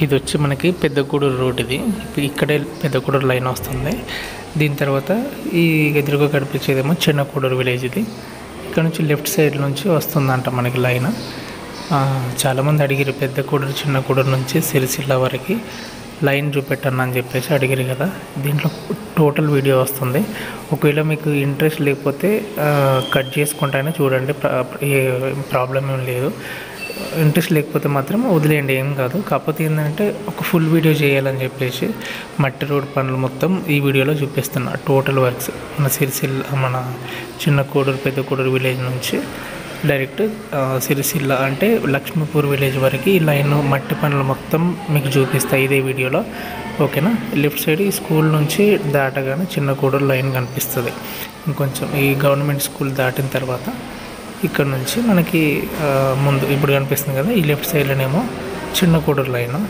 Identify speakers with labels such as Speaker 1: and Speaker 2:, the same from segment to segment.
Speaker 1: ఇది వచ్చి మనకి పెద్దగూడూరు రోడ్. ఇది ఇక్కడే పెద్దగూడూరు లైన్ వస్తుంది. దీని తర్వాత ఈ ఎదురుగా కనిపించేదేమో చిన్నగూడూరు విలేజ్. ఇది ఇక్కడ నుంచి లెఫ్ట్ సైడ్ నుంచి వస్తుందంట మనకి లైన్. చాలామంది అడిగారు పెద్దగూడూరు చిన్నగూడూరు నుంచి సిరిసిల్ల వరకు లైన్ చూపెట్టను అని చెప్పేసి అడిగారు కదా. దీంట్లో టోటల్ వీడియో వస్తుంది. ఒకవేళ మీకు ఇంట్రెస్ట్ లేకపోతే కట్ చేసుకుంటేనే చూడండి, ఏ ప్రాబ్లం ఏం లేదు. ఇంట్రెస్ట్ లేకపోతే మాత్రం వదిలేయండి, ఏం కాదు. కాకపోతే ఏంటంటే ఒక ఫుల్ వీడియో చేయాలని చెప్పేసి మట్టి రోడ్ పనులు మొత్తం ఈ వీడియోలో చూపిస్తున్నా. టోటల్ వర్క్స్ మన సిరిసిల్ల, మన చిన్నగూడూరు పెద్దగూడూరు విలేజ్ నుంచి డైరెక్ట్ సిరిసిల్ల అంటే లక్ష్మీపూర్ విలేజ్ వరకు ఈ లైన్ మట్టి పనులు మొత్తం మీకు చూపిస్తాయి ఇదే వీడియోలో. ఓకేనా. లెఫ్ట్ సైడ్ ఈ స్కూల్ నుంచి దాటగానే చిన్నగూడూరు లైన్ కనిపిస్తుంది. ఇంకొంచెం ఈ గవర్నమెంట్ స్కూల్ దాటిన తర్వాత ఇక్కడ నుంచి మనకి ముందు ఇప్పుడు కనిపిస్తుంది కదా, ఈ లెఫ్ట్ సైడ్లోనేమో చిన్నగూడూరు లైన్,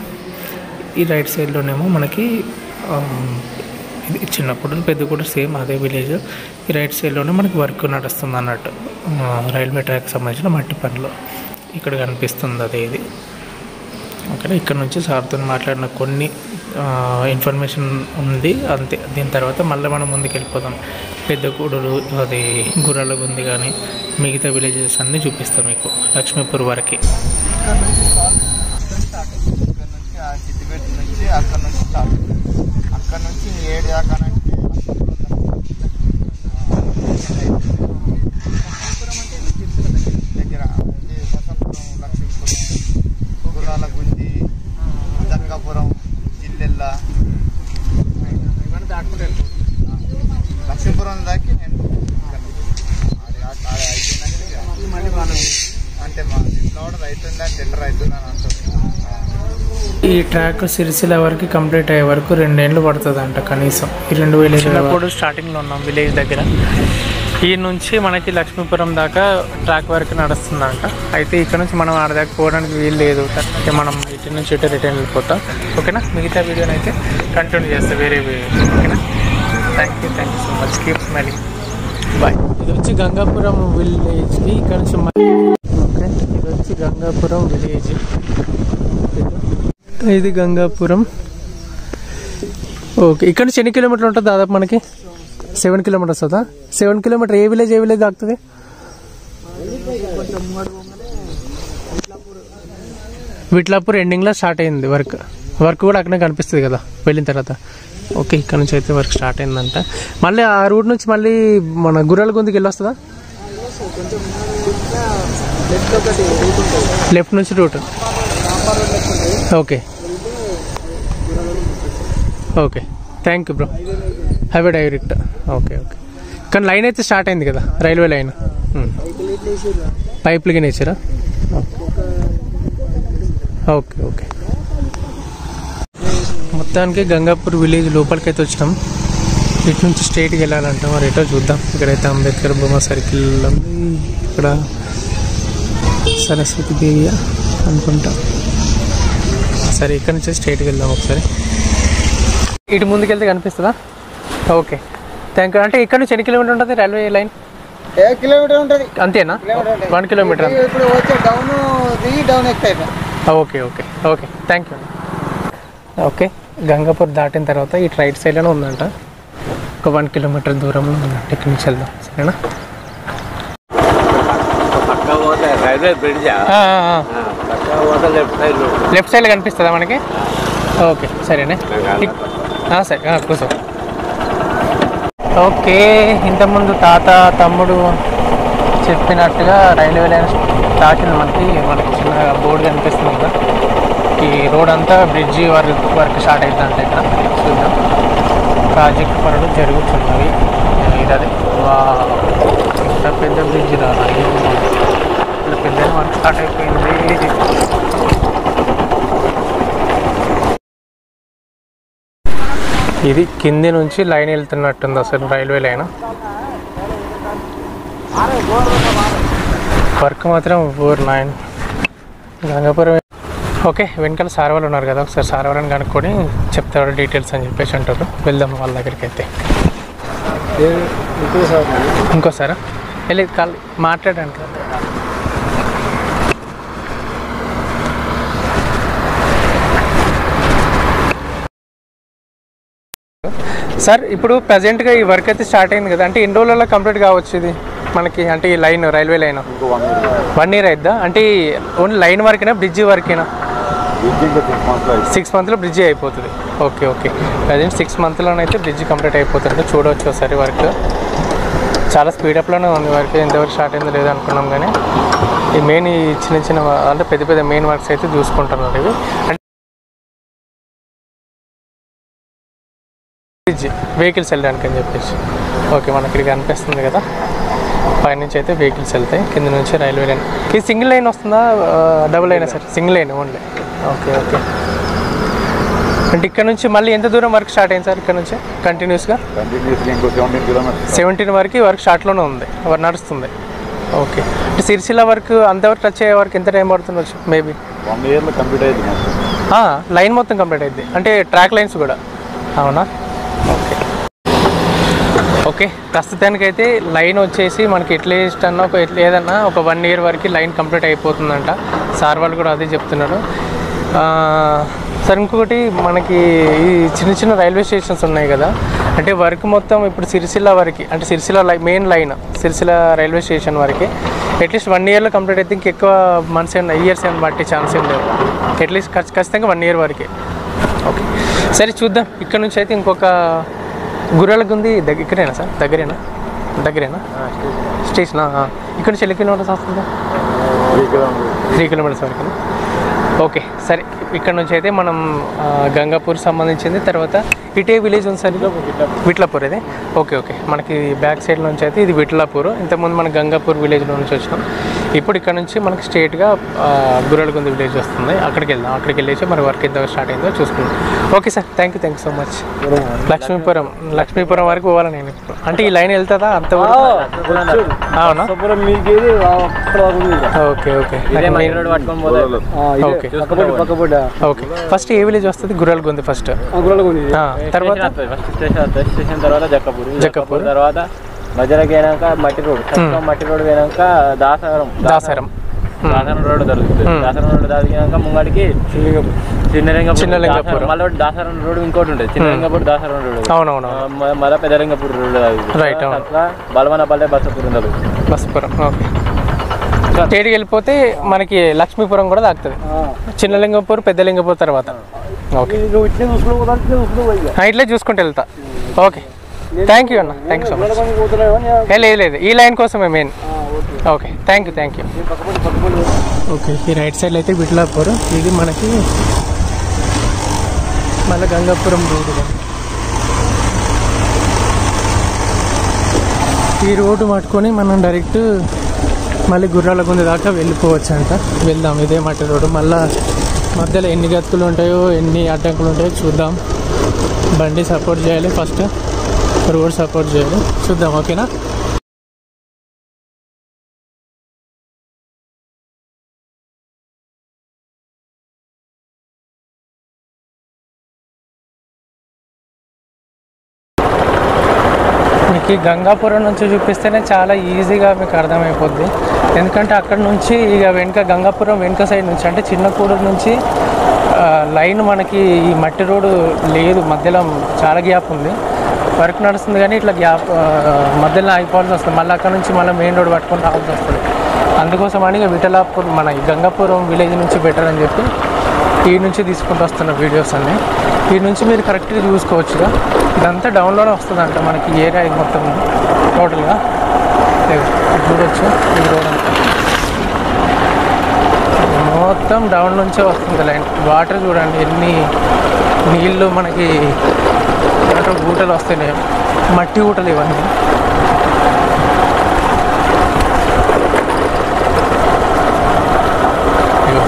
Speaker 1: ఈ రైట్ సైడ్లోనేమో మనకి ఇది చిన్నగూడూరు పెద్దగూడూరు సేమ్ అదే విలేజ్. ఈ రైట్ సైడ్లోనే మనకి వర్క్ నడుస్తుంది అన్నట్టు, రైల్వే ట్రాక్ సంబంధించిన మట్టి పనులు ఇక్కడ కనిపిస్తుంది అదే ఇది. ఓకేనా. ఇక్కడ నుంచి సార్తో మాట్లాడిన కొన్ని ఇన్ఫర్మేషన్ ఉంది అంతే. దీని తర్వాత మళ్ళీ మనం ముందుకు వెళ్ళిపోతాం. పెద్దగూడూరు అది గుర్రాలగుంది కానీ మిగతా విలేజెస్ అన్నీ చూపిస్తాం మీకు లక్ష్మీపూర్ వరకు.
Speaker 2: అక్కడ నుంచి 7 దాకా దగ్గర కొత్తపురం, లక్ష్మీపురం, గుర్రాలగుంది, జంగాపురం, జిల్లెల్ల ఇవన్నీ దాటుకుంటే లక్ష్మీపురం దాకి నేను మళ్ళీ అంటే మా ఇంట్లో కూడా రైతు ఉందని టెండర్ అవుతుందని అంటుంది.
Speaker 1: ఈ ట్రాక్ సిరిసిల్ల వరకు కంప్లీట్ అయ్యే వరకు 2 ఏళ్ళు పడుతుంది అంట కనీసం. ఈ 2024 స్టార్టింగ్లో ఉన్నాం విలేజ్ దగ్గర. ఈ నుంచి మనకి లక్ష్మీపురం దాకా ట్రాక్ వరకు నడుస్తుందంట. అయితే ఇక్కడ నుంచి మనం ఆడ దాకా పోవడానికి వీలు లేదు. మనం ఇటు నుంచి ఇటు రిటర్న్ వెళ్ళిపోతాం. ఓకేనా. మిగతా వీడియోని అయితే కంటిన్యూ చేస్తాం వేరే వీడియో. ఓకేనా. Thank you so much. Keep smiling. Bye. ఇది వచ్చి గంగాపురం విలేజ్కి ఇక్కడ నుంచి. ఓకే. ఇది వచ్చి గంగాపురం విలేజ్. ఇది గంగాపురం. ఓకే. ఇక్కడ నుంచి ఎన్ని కిలోమీటర్లు ఉంటుంది దాదాపు మనకి? 7 కిలోమీటర్స్ అవుతా. 7 కిలోమీటర్ ఏ విలేజ్ తాకుతుంది? విట్లాపూర్ ఎండింగ్లో స్టార్ట్ అయింది వర్క్ కూడా అక్కడే కనిపిస్తుంది కదా వెళ్ళిన తర్వాత. ఓకే. ఇక్కడ నుంచి అయితే వర్క్ స్టార్ట్ అయిందంట. మళ్ళీ ఆ రూట్ నుంచి మళ్ళీ మన గుర్రాలగుందికి వెళ్ళొస్తుందా? లెఫ్ట్ నుంచి route. Okay. Okay. Thank you bro. Highway direct. Okay. Okay. కానీ లైన్ అయితే స్టార్ట్ అయింది కదా, రైల్వే లైన్. పైప్లకి నేచరా? ఓకే. ఓకే. మొత్తానికి గంగాపూర్ విలేజ్ లోపలికి అయితే వచ్చినాం. ఇటు నుంచి స్ట్రైట్కి వెళ్ళాలంట. మరి ఎటో చూద్దాం. ఇక్కడైతే అంబేద్కర్ బొమ్మ సర్కిల్ ఉంది. ఇక్కడ సరస్వతి దేవి అనుకుంటా. సరే ఇక్కడ నుంచి స్ట్రైట్కి వెళ్దాం ఒకసారి. ఇటు ముందుకెళ్తే కనిపిస్తుందా? ఓకే. Thank you. అంటే ఇక్కడ నుంచి ఎన్ని కిలోమీటర్ ఉంటుంది రైల్వే లైన్?
Speaker 2: 1 కిలోమీటర్ ఉంటుంది.
Speaker 1: అంతేనా? 1 కిలోమీటర్.
Speaker 2: ఇప్పుడు వచ్చే డౌన్ ఎక్కుతాయి.
Speaker 1: Okay. Okay. Okay. Thank you. Okay. Gangapur దాటిన తర్వాత ఈ రైట్ సైడ్లోనే ఉందంట. ఒక 1 కిలోమీటర్ దూరంలో ఉందంట. ఇక్కడి నుంచి వెళ్దాం. సరేనా? లెఫ్ట్ సైడ్ కనిపిస్తుందా మనకి? ఓకే. సరేనే. సరే కూర్చో. ఓకే. ఇంతకుముందు తాత తమ్ముడు చెప్పినట్టుగా రైల్వే లైన్ దాటింది. మనకి చిన్న బోర్డు కనిపిస్తుంది కదా. ఈ రోడ్ అంతా బ్రిడ్జి వర్క్ స్టార్ట్ అవుతుందంట. ఇక్కడ చూద్దాం. ప్రాజెక్ట్ పనులు జరుగుతున్నవి. ఇదే ఇంత పెద్ద బ్రిడ్జి రావాలి. ఇలా పెద్ద వర్క్ స్టార్ట్ అయిపోయింది. ఇది కింది నుంచి లైన్ వెళ్తున్నట్టుంది అసలు రైల్వే లైన్. వర్క్ మాత్రం 4-9 గంగాపురం. ఓకే. వెనకాల సార్ వాళ్ళు ఉన్నారు కదా, ఒకసారి సార్ వాళ్ళని కనుక్కొని చెప్తారు డీటెయిల్స్ అని చెప్పేసి అంటారు. వెళ్దాం వాళ్ళ దగ్గరికి. అయితే ఇంకోసారా వెళ్ళి మాట్లాడండి. సార్ ఇప్పుడు ప్రజెంట్గా ఈ వర్క్ అయితే స్టార్ట్ అయింది కదా, అంటే ఎన్ని రోజులలో కంప్లీట్ కావచ్చు ఇది మనకి, అంటే ఈ లైన్ రైల్వే లైన్ 1 year అయిద్దా? అంటే ఓన్లీ లైన్ వర్కేనా, బ్రిడ్జ్ వర్కేనా? 6 monthsలో బ్రిడ్జ్ అయిపోతుంది. ఓకే ఓకే, ప్రజెంట్ 6 monthsలోనైతే బ్రిడ్జ్ కంప్లీట్ అయిపోతుంది. చూడవచ్చు ఒకసారి వర్క్ చాలా స్పీడప్లోనే ఉంది. వర్క్ ఎంతవరకు స్టార్ట్ అయిందో లేదో అనుకున్నాం, కానీ ఈ మెయిన్ ఈ చిన్న చిన్న అంటే పెద్ద పెద్ద మెయిన్ వర్క్స్ అయితే చూసుకుంటున్నారు ఇవి. అంటే బ్రిడ్జ్ వెహికల్స్ వెళ్ళడానికి అని చెప్పేసి. ఓకే, మనకి ఇక్కడ కనిపిస్తుంది కదా, పైనుంచి అయితే వెహికల్స్ వెళ్తాయి, కింద నుంచి రైల్వే లైన్. ఇది సింగిల్ లైన్ వస్తుందా, డబుల్ లైనా sir? Single line only. Okay okay, అంటే ఇక్కడ నుంచి మళ్ళీ ఎంత దూరం వర్క్ స్టార్ట్ అయింది సార్? ఇక్కడ నుంచి కంటిన్యూస్గా 17 వరకు వర్క్ స్టార్ట్లోనే ఉంది, నడుస్తుంది. ఓకే, అంటే సిరిసిల్ల వర్క్ అంతవరకు టచ్ అయ్యే వరకు ఎంత టైం పడుతుండొచ్చు? మేబీ
Speaker 2: 1 yearలో కంప్లీట్ అయింది.
Speaker 1: లైన్ మొత్తం కంప్లీట్ అయింది, అంటే ట్రాక్ లైన్స్ కూడా. అవునా? ఓకే ఓకే, ప్రస్తుతానికైతే లైన్ వచ్చేసి మనకి ఎట్లీస్ట్ అన్న ఏదన్నా ఒక 1 year వరకు లైన్ కంప్లీట్ అయిపోతుందంట. సార్ వాళ్ళు కూడా అదే చెప్తున్నారు. సార్ ఇంకొకటి, మనకి ఈ చిన్న చిన్న రైల్వే స్టేషన్స్ ఉన్నాయి కదా, అంటే వర్క్ మొత్తం ఇప్పుడు సిరిసిల్ల వరకు, అంటే Sircilla main line Sircilla railway station వరకు అట్లీస్ట్ 1 yearలో కంప్లీట్ అయితే ఇంకెక్కువ మంత్స్ ఏమైనా ఇయర్స్ ఏమైనా బట్టి ఛాన్స్ ఏం లేదు. అట్లీస్ట్ ఖచ్చితంగా 1 year వరకే. ఓకే సరే, చూద్దాం. ఇక్కడ నుంచి అయితే ఇంకొక గుర్రాలగుంది ఇక్కడేనా సార్? దగ్గరేనా స్టేషనా? ఇక్కడ నుంచి ఎన్ని కిలోమీటర్స్ వస్తుందా? 3 kilometers వరకు. ఓకే సరే, ఇక్కడ నుంచి అయితే మనం గంగాపూర్ సంబంధించింది. తర్వాత ఇటే విలేజ్ ఉంది సార్, విట్లాపూర్ ఇది. ఓకే ఓకే, మనకి బ్యాక్ సైడ్ నుంచి అయితే ఇది విట్లాపూర్. ఇంతకుముందు మనం గంగాపూర్ విలేజ్లో నుంచి వచ్చినాం. ఇప్పుడు ఇక్కడ నుంచి మనకి స్ట్రేట్గా గుర్రాలగుంది విలేజ్ వస్తుంది. అక్కడికి వెళ్దాం. అక్కడికి వెళ్ళేసి మరి వర్క్ ఎంత స్టార్ట్ అయిందో చూసుకుందాం. Okay sir, thank you so much. Lakshmipuram వరకు పోవాలి నేను ఇప్పుడు. అంటే ఈ లైన్ వెళ్తుందా అంతవరకు? అవునా? Okay okay okay okay. First ఏ విలేజ్ వస్తుంది? గుర్రాలగుంది ఫస్ట్, తర్వాత జక్కపూర్,
Speaker 3: తర్వాత మధ్యలోకి అయినాక మట్టి రోడ్ పోయినాక దాసారం రోడ్ దొరుకుతుంది. దాసారం రోడ్ దాటినాక ముంగడికి చిన్నలింగపూర్, మళ్ళీ దాసారం రోడ్ ఇంకోటి ఉంటుంది, చిన్నలింగపూర్ దాసారం రోడ్.
Speaker 1: అవునవును.
Speaker 3: మళ్ళీ పెద్దలింగపూర్ రోడ్
Speaker 1: రైట్.
Speaker 3: బలవనపల్లె
Speaker 1: బస్సుపురం. ఓకే, స్టేట్కి వెళ్ళిపోతే మనకి లక్ష్మీపురం కూడా తాకుతుంది. చిన్నలింగపూర్, పెద్దలింగపూర్ తర్వాత. ఓకే, ఇట్లే చూసుకుంటూ వెళ్తా. ఓకే, థ్యాంక్ యూ అన్న, థ్యాంక్ యూ సో మచ్. లేదు, ఈ లైన్ కోసమే main. Okay, thank you. Okay, ఈ రైట్ సైడ్లో అయితే విట్లాపూర్, ఇది మనకి మళ్ళీ గంగాపురం రోడ్డు. ఈ రోడ్డు పట్టుకొని మనం డైరెక్ట్ మళ్ళీ గుర్రాలగుంది దాకా వెళ్ళిపోవచ్చు అంట. వెళ్దాం, ఇదే మట్టి రోడ్డు. మళ్ళీ మధ్యలో ఎన్ని గతుకులు ఉంటాయో, ఎన్ని అడ్డంకులు ఉంటాయో చూద్దాం. బండి సపోర్ట్ చేయాలి, ఫస్ట్ రోడ్ సపోర్ట్ చేయాలి. చూద్దాం, ఓకేనా? మీకు గంగాపురం నుంచి చూపిస్తేనే చాలా ఈజీగా మీకు అర్థమైపోద్ది. ఎందుకంటే అక్కడ నుంచి ఇక వెనుక గంగాపురం వెనుక సైడ్ నుంచి, అంటే చిన్నకూడూరు నుంచి లైన్ మనకి ఈ మట్టి రోడ్డు లేదు, మధ్యలో చాలా గ్యాప్ ఉంది. వర్క్ నడుస్తుంది కానీ ఇట్లా గ్యాప్ మధ్యలో అయిపోవాల్సి వస్తుంది. మళ్ళీ అక్కడ నుంచి మళ్ళీ మెయిన్ రోడ్ పట్టుకొని రావాల్సి వస్తుంది. అందుకోసం అని ఇక విఠలాపూర్ మన గంగాపురం విలేజ్ నుంచి బెటర్ అని చెప్పి ఈ నుంచి తీసుకుంటూ వస్తున్న వీడియోస్ అన్నీ. ఈ నుంచి మీరు కరెక్ట్గా చూసుకోవచ్చుగా. ఇదంతా డౌన్లోనే వస్తుందంట మనకి ఏరియా ఇది మొత్తం టోటల్గా. చూడవచ్చు ఈ రోడ్ అంతా మొత్తం డౌన్ నుంచే వస్తుంది లైన్. వాటర్ చూడండి ఎన్ని నీళ్ళు మనకి వాటర్ ఊటలు వస్తున్నాయి, మట్టి ఊటలు ఇవన్నీ.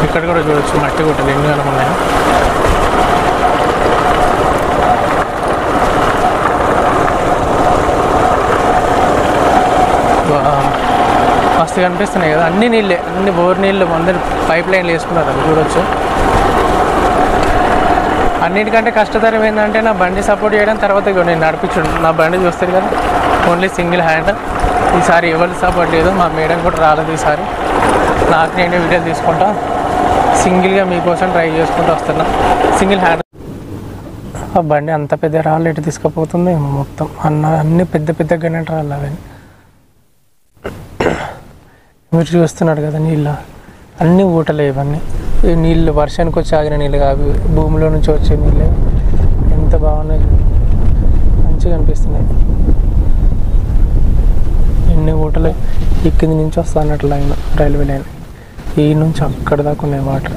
Speaker 1: ఇక్కడ కూడా చూడవచ్చు మట్టి ఊటలు ఎన్ని కనుకున్నాయి. మస్తు కనిపిస్తున్నాయి కదా, అన్ని నీళ్ళే, అన్ని బోర్ నీళ్ళు, అందరు పైప్ లైన్లు వేసుకున్నారు. అది చూడవచ్చు. అన్నిటికంటే కష్టతరం ఏంటంటే నా బండి సపోర్ట్ చేయడం, తర్వాత నేను నడిపించడం. నా బండి చూస్తారు కదా, ఓన్లీ సింగిల్ హ్యాండ్. ఈసారి ఎవరు సపోర్ట్ లేదు, మా మేడం కూడా రాలేదు ఈసారి. నాకు నేనే వీడియోలు తీసుకుంటా, సింగిల్గా మీకోసం ట్రై చేసుకుంటూ వస్తున్నా, సింగిల్ హ్యాండ్. ఆ బండి అంత పెద్ద రాళ్ళు ఎటు తీసుకుపోతుంది మొత్తం అన్ని పెద్ద పెద్ద గణేట రాళ్ళు అవన్నీ. మీరు చూస్తున్నాడు కదా నీళ్ళు అన్నీ ఊటలే ఇవన్నీ. ఈ నీళ్ళు వర్షానికి వచ్చి ఆగిన నీళ్ళు కావి, భూమిలో నుంచి వచ్చే నీళ్ళే. ఎంత బాగున్నాయి, మంచిగా అనిపిస్తున్నాయి. ఎన్ని ఊటలు ఈ కింది నుంచి వస్తా అన్నట్లు లైన్, రైల్వే లైన్ ఈ నుంచి అక్కడ దాకా ఉన్నాయి వాటర్.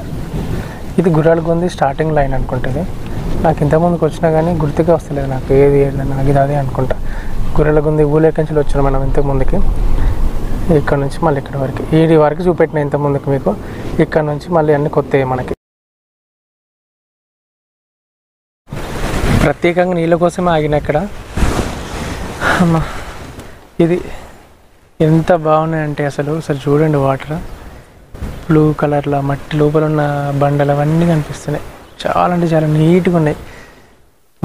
Speaker 1: ఇది గుర్రాలగొంది స్టార్టింగ్ లైన్ అనుకుంటుంది. నాకు ఇంతకుముందుకు వచ్చినా కానీ గుర్తుగా వస్తలేదు నాకు ఏది నాకు ఇది అదే అనుకుంటా. గుర్రాలగొంది ఊలేకంచి వచ్చినాం మనం ఇంతకుముందుకి. ఇక్కడ నుంచి మళ్ళీ ఇక్కడ వరకు ఈ వరకు చూపెట్టిన ఇంతకుముందుకు మీకు. ఇక్కడ నుంచి మళ్ళీ అన్నీ కొత్తవి మనకి. ప్రత్యేకంగా నీళ్ళ కోసమే ఆగిన ఇక్కడ. ఇది ఎంత బాగున్నాయంటే అసలు చూడండి, వాటర్ బ్లూ కలర్లో మట్టి లోపల ఉన్న బండలు అవన్నీ కనిపిస్తున్నాయి. చాలా అంటే చాలా నీట్గా ఉన్నాయి.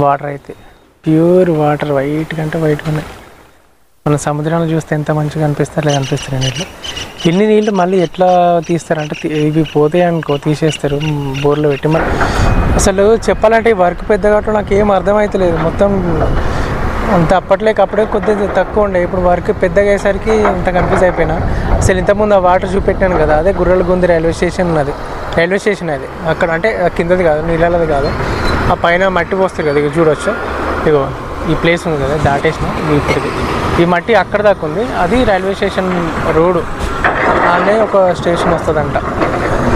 Speaker 1: వాటర్ అయితే ప్యూర్ వాటర్, వైట్ కంటే వైట్గా ఉన్నాయి. మన సముద్రంలో చూస్తే ఎంత మంచిగా అనిపిస్తారు లేదా అనిపిస్తున్నాయి నీళ్ళు. ఇన్ని నీళ్ళు మళ్ళీ ఎట్లా తీస్తారంటే ఇవి పోతాయి అనుకో, తీసేస్తారు బోర్లో పెట్టి. మరి అసలు చెప్పాలంటే ఈ వర్క్ పెద్ద కాబట్టి నాకు ఏం అర్థమవుతలేదు. మొత్తం అంత అప్పట్లేకప్పుడే కొద్దిగా తక్కువ ఉండే, ఇప్పుడు వర్క్ పెద్దగా అయ్యేసరికి అంత కన్ఫ్యూజ్ అయిపోయినా. అసలు ఇంతకుముందు ఆ వాటర్ చూపెట్టాను కదా, అదే గుర్రాలగొంది రైల్వే స్టేషన్ ఉన్నది. రైల్వే స్టేషన్ అది అక్కడ, అంటే కిందది కాదు, నీళ్ళది కాదు, ఆ పైన మట్టి పోస్తారు కదా, ఇక చూడవచ్చు. ఇగో ఈ ప్లేస్ ఉంది కదా దాటేసిన ఇప్పటికి. ఈ మట్టి అక్కడ దాకా ఉంది, అది రైల్వే స్టేషన్ రోడ్డు, అనే ఒక స్టేషన్ వస్తుందంట.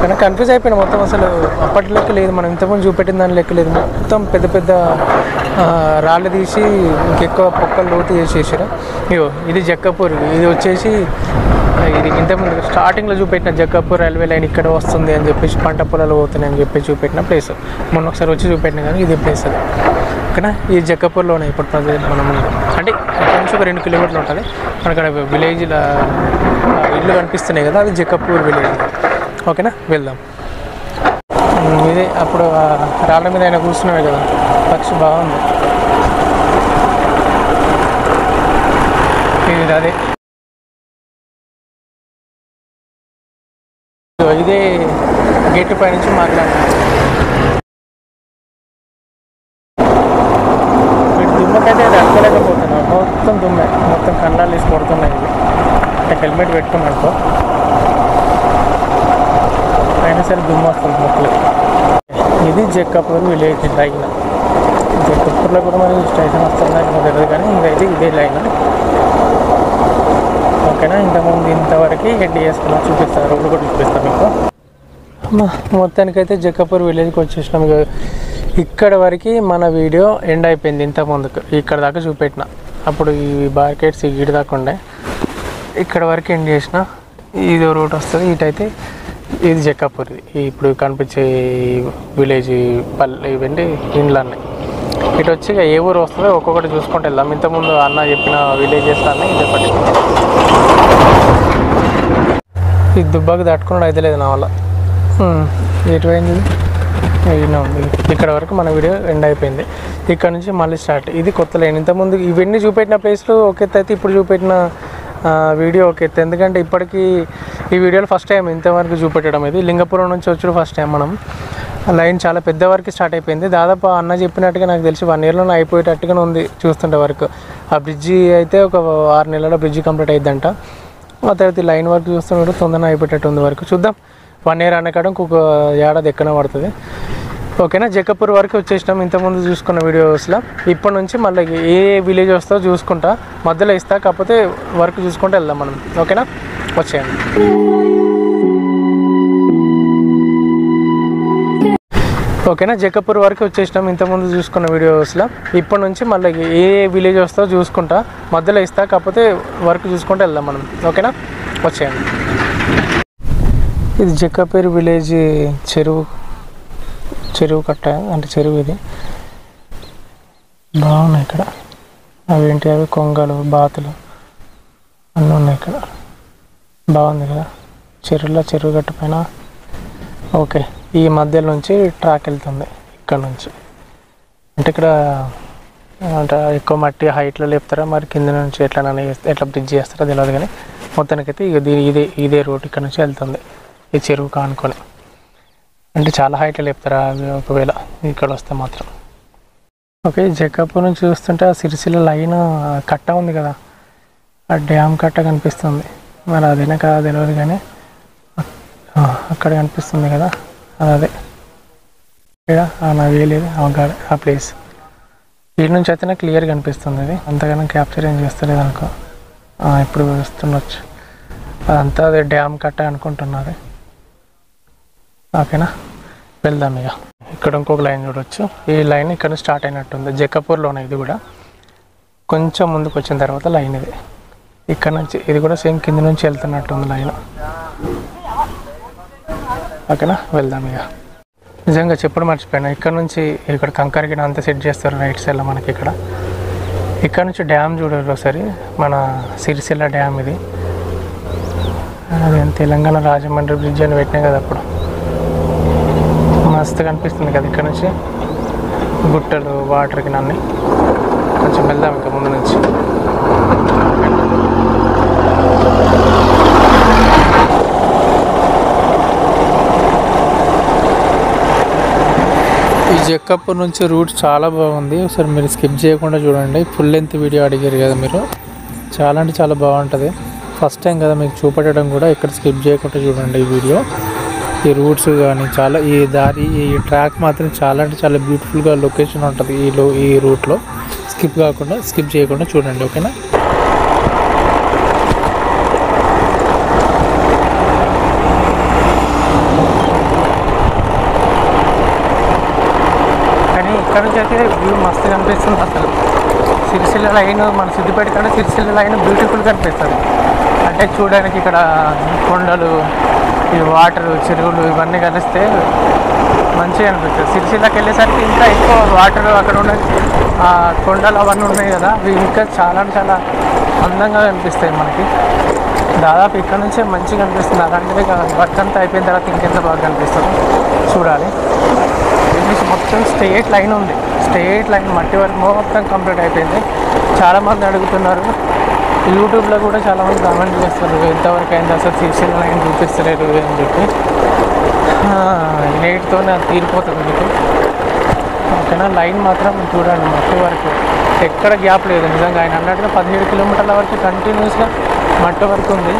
Speaker 1: కానీ కన్ఫ్యూజ్ అయిపోయినా మొత్తం. అసలు అప్పటి లెక్క లేదు, మనం ఇంతకుముందు చూపెట్టిన దాని లెక్క లేదు. మొత్తం పెద్ద పెద్ద రాళ్ళు తీసి ఇంకెక్కువ పొక్కలు లోతు చేసేసారు. ఇగో ఇది జక్కపూర్, ఇది వచ్చేసి ఇది ఇంతకుముందు స్టార్టింగ్లో చూపెట్టిన జక్కపూర్ రైల్వే లైన్ ఇక్కడ వస్తుంది అని చెప్పేసి, పంట పొలాలు పోతున్నాయి అని చెప్పి చూపెట్టిన ప్లేస్. మొన్న ఒకసారి వచ్చి చూపెట్టిన కానీ ఇది ప్లేస్ అది. ఓకేనా, ఈ జక్కపూర్లోనే ఇప్పుడు ప్రజెంట్ మనం అంటే ఇక్కడ నుంచి ఒక 2 కిలోమీటర్లు ఉంటుంది. అక్కడ విలేజ్లో ఇల్లు కనిపిస్తున్నాయి కదా, అది జక్కపూర్ విలేజ్. ఓకేనా, వెళ్దాం. ఇదే అప్పుడు రాళ్ళ మీద ఆయన కూర్చున్నాడు కదా, పక్షి బాగుంది. ఇది అదే, ఇదే గేట్ పై నుంచి మాట్లాడినా. వీటి దుమ్మకైతే అది అడగలేకపోతున్నాను, మొత్తం దుమ్మే, మొత్తం కన్నాలు వేసి కొడుతున్నాయి. అంటే హెల్మెట్ పెట్టుకున్నానుకో అయినా సరే దుమ్ము వస్తుంది మొక్కలు. ఇది జక్కపూర్ విలేజ్ లైన్. జక్కపూర్లో కూడా మరి స్టేషన్ వస్తుందా నాకు తెలియదు, కానీ ఇంకైతే ఇదే లైన్. ఓకేనా, ఇంతకుముందు ఇంతవరకు డిఎస్ కన్నా చూపిస్తాను, రోడ్డు కూడా చూపిస్తాను మీకు. మొత్తానికైతే జక్కపూర్ విలేజ్కి వచ్చేసినాం. ఇక్కడ వరకు మన వీడియో ఎండ్ అయిపోయింది. ఇంతకుముందుకు ఇక్కడ దాకా చూపెట్టిన, అప్పుడు ఈ బార్కెట్స్ ఇటు దాకా ఉండే, ఇక్కడ వరకు ఎండ్ చేసిన. ఇది రూట్ వస్తుంది ఇటైతే, ఇది జక్కపూర్. ఇప్పుడు కనిపించే విలేజ్ పల్లె ఇవన్నీ ఇండ్లన్నీ. ఇటు వచ్చి ఏ ఊరు వస్తుందో ఒక్కొక్కటి చూసుకుంటూ వెళ్దాం. ఇంతకుముందు అన్న చెప్పిన విలేజెస్ అన్నీ ఇదేపటి. ఈ దుబ్బాకి తట్టుకున్నాడు అయితే లేదు నా వల్ల. ఎటు పోయింది, ఉంది. ఇక్కడ వరకు మన వీడియో ఎండ్ అయిపోయింది. ఇక్కడ నుంచి మళ్ళీ స్టార్ట్. ఇది కొత్త లైన్. ఇంతకుముందు ఇవన్నీ చూపెట్టిన ప్లేస్లు ఒక ఎత్తు అయితే, ఇప్పుడు చూపెట్టిన వీడియో ఒక ఎత్తు. ఎందుకంటే ఇప్పటికీ ఈ వీడియోలో ఫస్ట్ టైం ఇంతవరకు చూపెట్టడం. ఇది లింగపురం నుంచి వచ్చి ఫస్ట్ టైం మనం. లైన్ చాలా పెద్ద వరకు స్టార్ట్ అయిపోయింది. దాదాపు అన్న చెప్పినట్టుగా నాకు తెలిసి 1 ఇయర్లోనే అయిపోయేటట్టుగానే ఉంది చూస్తుంటే వరకు. ఆ బ్రిడ్జి అయితే ఒక 6 నెలల బ్రిడ్జి కంప్లీట్ అయిద్దంట. ఆ తర్వాత లైన్ వర్క్ చూస్తున్నట్టు తొందరగా అయిపోయేటట్టు ఉంది వరకు. చూద్దాం, 1 ఇయర్ అన్నకాడ ఇంకొక ఏడాది ఎక్కడనే పడుతుంది. ఓకేనా, జక్కపూర్ వరకు వచ్చేసినాం ఇంతకుముందు చూసుకున్న వీడియోస్లో. ఇప్పటి నుంచి మళ్ళీ ఏ విలేజ్ వస్తుందో చూసుకుంటా, మధ్యలో ఇస్తా, కాకపోతే వర్క్ చూసుకుంటూ వెళ్దాం మనం. ఓకేనా, వచ్చేయండి. ఓకేనా, జక్కపూర్ వరకు వచ్చేసినాం ఇంతకుముందు చూసుకున్న వీడియోస్లో. ఇప్పటి నుంచి మళ్ళీ ఏ విలేజ్ వస్తుందో చూసుకుంటా, మధ్యలో ఇస్తా, కాకపోతే వర్క్ చూసుకుంటూ వెళ్దాం మనం. ఓకేనా, వచ్చేయండి. ఇది జక్కపూర్ విలేజ్ చెరువు కట్ట, అంటే చెరువు. ఇది బాగున్నాయి ఇక్కడ. అవేంటి అవి కొంగలు, బాతులు అన్నీ ఉన్నాయి ఇక్కడ. బాగుంది కదా చెరువు కట్ట పైన. ఓకే, ఈ మధ్యలో నుంచి ట్రాక్ వెళ్తుంది ఇక్కడ నుంచి. అంటే ఇక్కడ అంటే ఎక్కువ మట్టి హైట్లో లేపుతారా మరి, కింద నుంచి ఎట్లా బ్రిడ్జ్ చేస్తారో తెలియదు, కానీ మొత్తానికైతే ఇదే రోడ్ ఇక్కడ నుంచి వెళ్తుంది ఈ చెరువు కానుకొని. అంటే చాలా హైట్లో లేపుతారా ఒకవేళ ఇక్కడ వస్తే మాత్రం. ఓకే, జక్కాపూర్ నుంచి చూస్తుంటే ఆ సిరిసిల్ల లైన్ కట్ట ఉంది కదా, ఆ డ్యామ్ కట్ట కనిపిస్తుంది. మరి అదేనా కదా తెలియదు కానీ అక్కడ కనిపిస్తుంది కదా, అదే ఇక్కడ నాకు వేయలేదు ఆ ప్లేస్. వీటి నుంచి అయితే నాకు క్లియర్ కనిపిస్తుంది. అది అంతగానో క్యాప్చర్ ఏం చేస్తలేదు అనుకో. ఇప్పుడు వస్తుండొచ్చు. అదంతా అదే డ్యామ్ కట్ట అనుకుంటున్నది. ఓకేనా, వెళ్దాం ఇక. ఇక్కడ ఇంకొక లైన్ చూడవచ్చు. ఈ లైన్ ఇక్కడ స్టార్ట్ అయినట్టుంది, జక్కాపూర్లోనే. ఇది కూడా కొంచెం ముందుకు వచ్చిన తర్వాత లైన్ ఇది. ఇక్కడ నుంచి ఇది కూడా సేమ్ కింద నుంచి వెళ్తున్నట్టుంది లైన్. ఓకేనా, వెళ్దాం ఇక. నిజంగా చెప్పడం మర్చిపోయాను, ఇక్కడ నుంచి ఇక్కడ కంకరగిన అంతా సెట్ చేస్తారు రైట్ సైడ్లో మనకి. ఇక్కడ నుంచి డ్యామ్ చూడరు ఒకసారి, మన సిరిసిల్ల డ్యామ్ ఇది. అది తెలంగాణ రాజమండ్రి బ్రిడ్జ్ అని పెట్టినాయి కదా అప్పుడు, మస్తు కనిపిస్తుంది కదా ఇక్కడ నుంచి గుట్టలు, వాటర్కి అన్నీ. కొంచెం వెళ్దాం ఇంకా ముందు నుంచి. ఈ జక్కాపూర్ నుంచి రూట్ చాలా బాగుంది. ఒకసారి మీరు స్కిప్ చేయకుండా చూడండి. ఫుల్ లెంత్ వీడియో అడిగారు కదా మీరు, చాలా అంటే చాలా బాగుంటుంది. ఫస్ట్ టైం కదా మీకు చూపెట్టడం కూడా, ఇక్కడ స్కిప్ చేయకుండా చూడండి ఈ వీడియో. ఈ రూట్స్ కానీ చాలా, ఈ దారి, ఈ ట్రాక్ మాత్రం చాలా అంటే చాలా బ్యూటిఫుల్గా లొకేషన్ ఉంటుంది ఈ రూట్లో. స్కిప్ చేయకుండా చూడండి. ఓకేనా, కానీ ఇక్కడ నుంచి అయితే వ్యూ మస్తు కనిపిస్తుంది. అసలు సిరిసిల్ల లైన్, మన సిద్దిపేట కంటే సిరిసిల్ల లైన్ బ్యూటిఫుల్ కనిపిస్తుంది. అంటే చూడడానికి ఇక్కడ కొండలు, ఈ వాటర్, చెరువులు ఇవన్నీ కలిస్తే మంచిగా అనిపిస్తుంది. సిరిసిల్లకి వెళ్ళేసరికి ఇంకా ఎక్కువ వాటర్, అక్కడ ఉన్న కొండలు అవన్నీ ఉన్నాయి కదా, అవి ఇంకా చాలా చాలా అందంగా కనిపిస్తాయి మనకి. దాదాపు ఇక్కడ నుంచే మంచిగా కనిపిస్తుంది. అలాంటిది వర్క్ అంతా అయిపోయిన తర్వాత ఇంకెంత బాగా కనిపిస్తుంది చూడాలి. ఇంగ్లీష్ మొత్తం స్ట్రెయిట్ లైన్ ఉంది, స్ట్రెయిట్ లైన్ మట్టి వరకు మొత్తం కంప్లీట్ అయిపోయింది. చాలామంది అడుగుతున్నారు, యూట్యూబ్లో కూడా చాలామంది కామెంట్ చేస్తారు, ఎంతవరకు అయింది అసలు సిరిసిల్ల లైన్ చూపిస్తలేరు అని చెప్పి. నేటితోనే అది తీరిపోతుంది మీకు. ఓకేనా, లైన్ మాత్రం చూడండి మట్టి వరకు ఎక్కడ గ్యాప్ లేదు. నిజంగా ఆయన అన్నట్టుగా 17 కిలోమీటర్ల వరకు కంటిన్యూస్గా మట్టి వరకు ఉంది.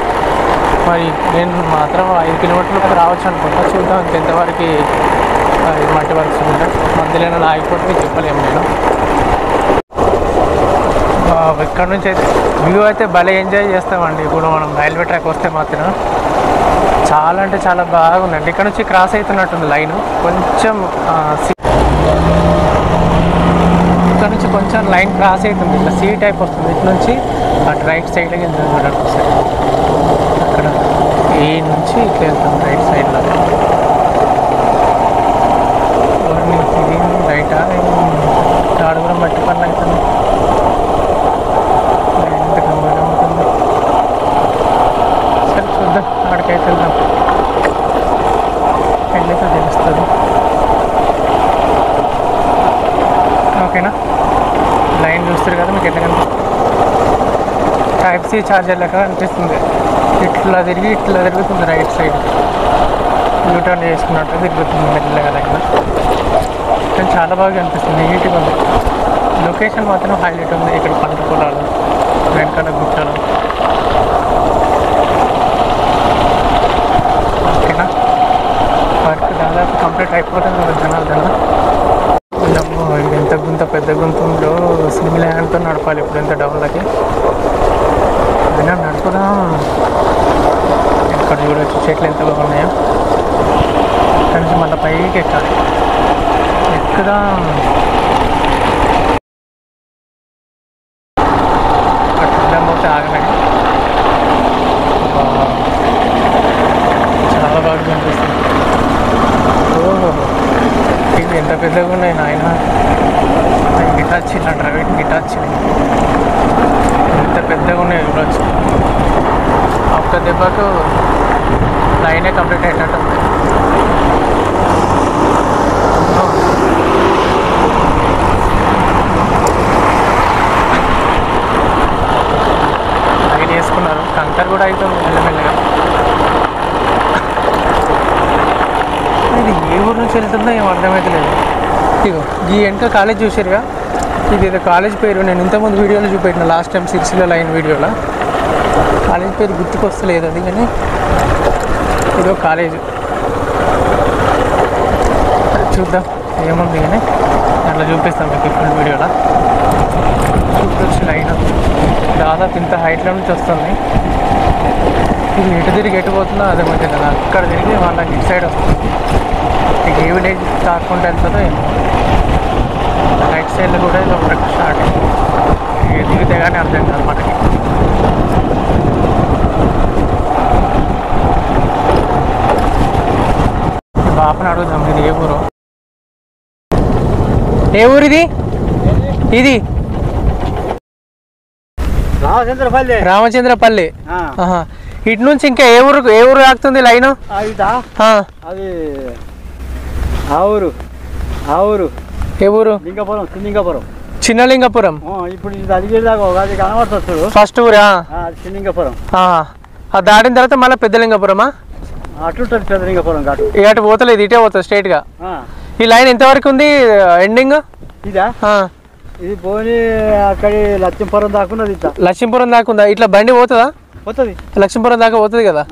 Speaker 1: మరి నేను మాత్రం 5 కిలోమీటర్లకు రావచ్చు అనుకుంటా. చూద్దాం ఇంకెంతవరకు మట్టి వరకు ఉంది. మధ్యలో ఆగిపోతే చెప్పలేము నేను. ఇక్కడ నుంచి అయితే వ్యూ అయితే భలే ఎంజాయ్ చేస్తామండి. ఇప్పుడు మనం రైల్వే ట్రాక్ వస్తే మాత్రం చాలా అంటే చాలా బాగుందండి. ఇక్కడ నుంచి క్రాస్ అవుతున్నట్టుంది లైన్. కొంచెం ఇక్కడ నుంచి కొంచెం లైన్ క్రాస్ అవుతుంది, ఇట్లా సీ టైప్ వస్తుంది. ఇటు నుంచి అటు రైట్ సైడ్కి వెళ్తుంది చూడండి ఒకసారి. అక్కడ ఈ నుంచి ఇట్లా వెళ్తాం రైట్ సైడ్లో. ఇది రైటా, ఆడుగురం మట్టి పనులు అవుతుంది. సరే చూద్దాం, ఆడికైతే వెళ్దాం, వెళ్ళైతే తెలుస్తుంది. ఓకేనా, లైన్ చూస్తారు కదా మీకు ఎట్లా కనిపిస్తుంది. టైప్ సి ఛార్జర్ లెక్క అనిపిస్తుంది. ఇట్లా తిరుగుతుంది రైట్ సైడ్, యూటర్న్ చేసుకున్నట్టు తిరుగుతుంది మెల్లగా దగ్గర. కానీ చాలా బాగా అనిపిస్తుంది, నీట్గా ఉంది. లొకేషన్ మాత్రం హైలైట్ ఉంది. ఇక్కడ పంట పొలాలు, వెనకాల గుట్టలు. ఓకేనా, వర్క్ దాదాపు కంప్లీట్ అయిపోతుంది కదా జనాలు. ఇది ఎంత గుంత పెద్ద గుంత ఉందో, సింగిల్ హ్యాండ్తో నడపాలి ఇప్పుడు ఎంత డౌన్లకి. అయినా నడుపుదాం. ఇక్కడ చూడవచ్చు చెట్లు ఎంత బాగున్నాయో. ఇక్కడ నుంచి మళ్ళీ పైకి ఎక్కాలి. ఎక్కుదాం. పోతే ఆగలే. చాలా బాగా కనిపిస్తుంది. ఓహో, ఇవి ఎంత పెద్దగా ఉన్నాయి నాయన. గిటాచి అంటారు, వీటి గిటాచి ఎంత పెద్దగా ఉన్నాయి చూడవచ్చు. ఒక్క దెబ్బకు లైనే కంప్లీట్ అయినట్టు. లైన్ వేసుకున్నారు, కంకర్ కూడా అవుతుంది మెల్లమెల్లగా. ఇది ఏ ఊరు నుంచి వెళ్తుందో ఏం అర్థమైతే లేదు. ఇగో ఈ వెనక కాలేజ్ చూసారుగా, ఇది ఏదో కాలేజ్ పేరు, నేను ఇంతకుముందు వీడియోలో చూపెట్టిన లాస్ట్ టైం సిరిసిల్ల లైన్ వీడియోలో. కాలేజ్ పేరు గుర్తుకొస్తలేదు అది, కానీ ఇదో కాలేజ్. చూద్దాం ఏముంది కానీ అట్లా చూపిస్తాం మీకు ఫుల్ వీడియోలో. చూడొచ్చు లైన్ దాదాపు ఇంత హైట్లో నుంచి వస్తుంది. ఇది ఎటు తిరిగి ఎటు పోతుందో అదే మధ్య కదా, అక్కడ తిరిగి వాళ్ళ ఇటు సైడ్ వస్తుంది. ఇక ఏ విలేజ్ కాకుండా వెళ్తుందో ఏమో. రైట్ సైడ్లో కూడా ఇది ఒక స్టార్ట్ దిగితే కానీ అర్థం కాదు మనకి. బాపని అడుగుదాం, ఇది ఏ ఊరు? ఏ ఊరు ఇది? ఇది రామచంద్రపల్లి. ఇటు నుంచి ఇంకా ఏ ఊరు ఆగుతుంది లైన్?
Speaker 3: అది ఆ ఊరు
Speaker 1: ఏ ఊరు?
Speaker 3: లింగపురం.
Speaker 1: చిన్నలింగపురం.
Speaker 3: ఇప్పుడు ఇది అది కనబడుతుంది
Speaker 1: ఫస్ట్ ఊరా?
Speaker 3: చిన్నలింగపురం.
Speaker 1: దాటిన తర్వాత మళ్ళీ పెద్దలింగపురమా?
Speaker 3: అట్లుంటుంది పెద్దలింగపురం కాటు.
Speaker 1: ఇటు పోతలేదు, ఇటే పోతుంది స్ట్రైట్ గా. ఈ లైన్ ఎంతవరకు ఉంది ఎండింగ్?
Speaker 3: ఇదా ఇది పోనీ అక్కడి లక్ష్మీపురం దాకున్నది.
Speaker 1: లక్ష్మీపురం దాకా ఉందా? ఇట్లా బండి పోతుందా?
Speaker 3: పోతుంది,
Speaker 1: లక్ష్మీపురం దాకా పోతుంది కదా.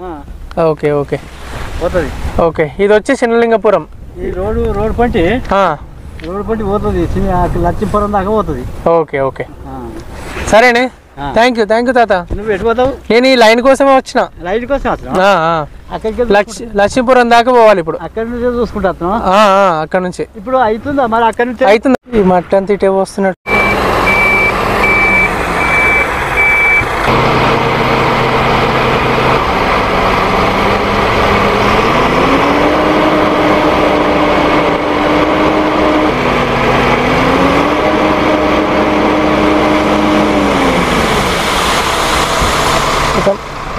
Speaker 1: ఓకే ఓకే
Speaker 3: పోతుంది.
Speaker 1: ఓకే, ఇది వచ్చి చిన్నలింగపురం.
Speaker 3: ఈ రోడ్ పంటి పోతుంది, లక్ష్మీపురం దాకా పోతుంది.
Speaker 1: ఓకే ఓకే సరేనే, థ్యాంక్ యూ తాత.
Speaker 3: నువ్వు ఎటు పోతావు?
Speaker 1: నేను ఈ లైన్ కోసమే వచ్చిన.
Speaker 3: లైన్ కోసం అక్కడికి
Speaker 1: లక్ష్మీపురం దాకా పోవాలి ఇప్పుడు.
Speaker 3: అక్కడి నుంచే చూసుకుంటా
Speaker 1: అక్కడ నుంచి.
Speaker 3: ఇప్పుడు అవుతుందా మరి? అక్కడి నుంచి
Speaker 1: అవుతుంది. ఈ మట్టి అంతా ఇటే వస్తున్నట్టు.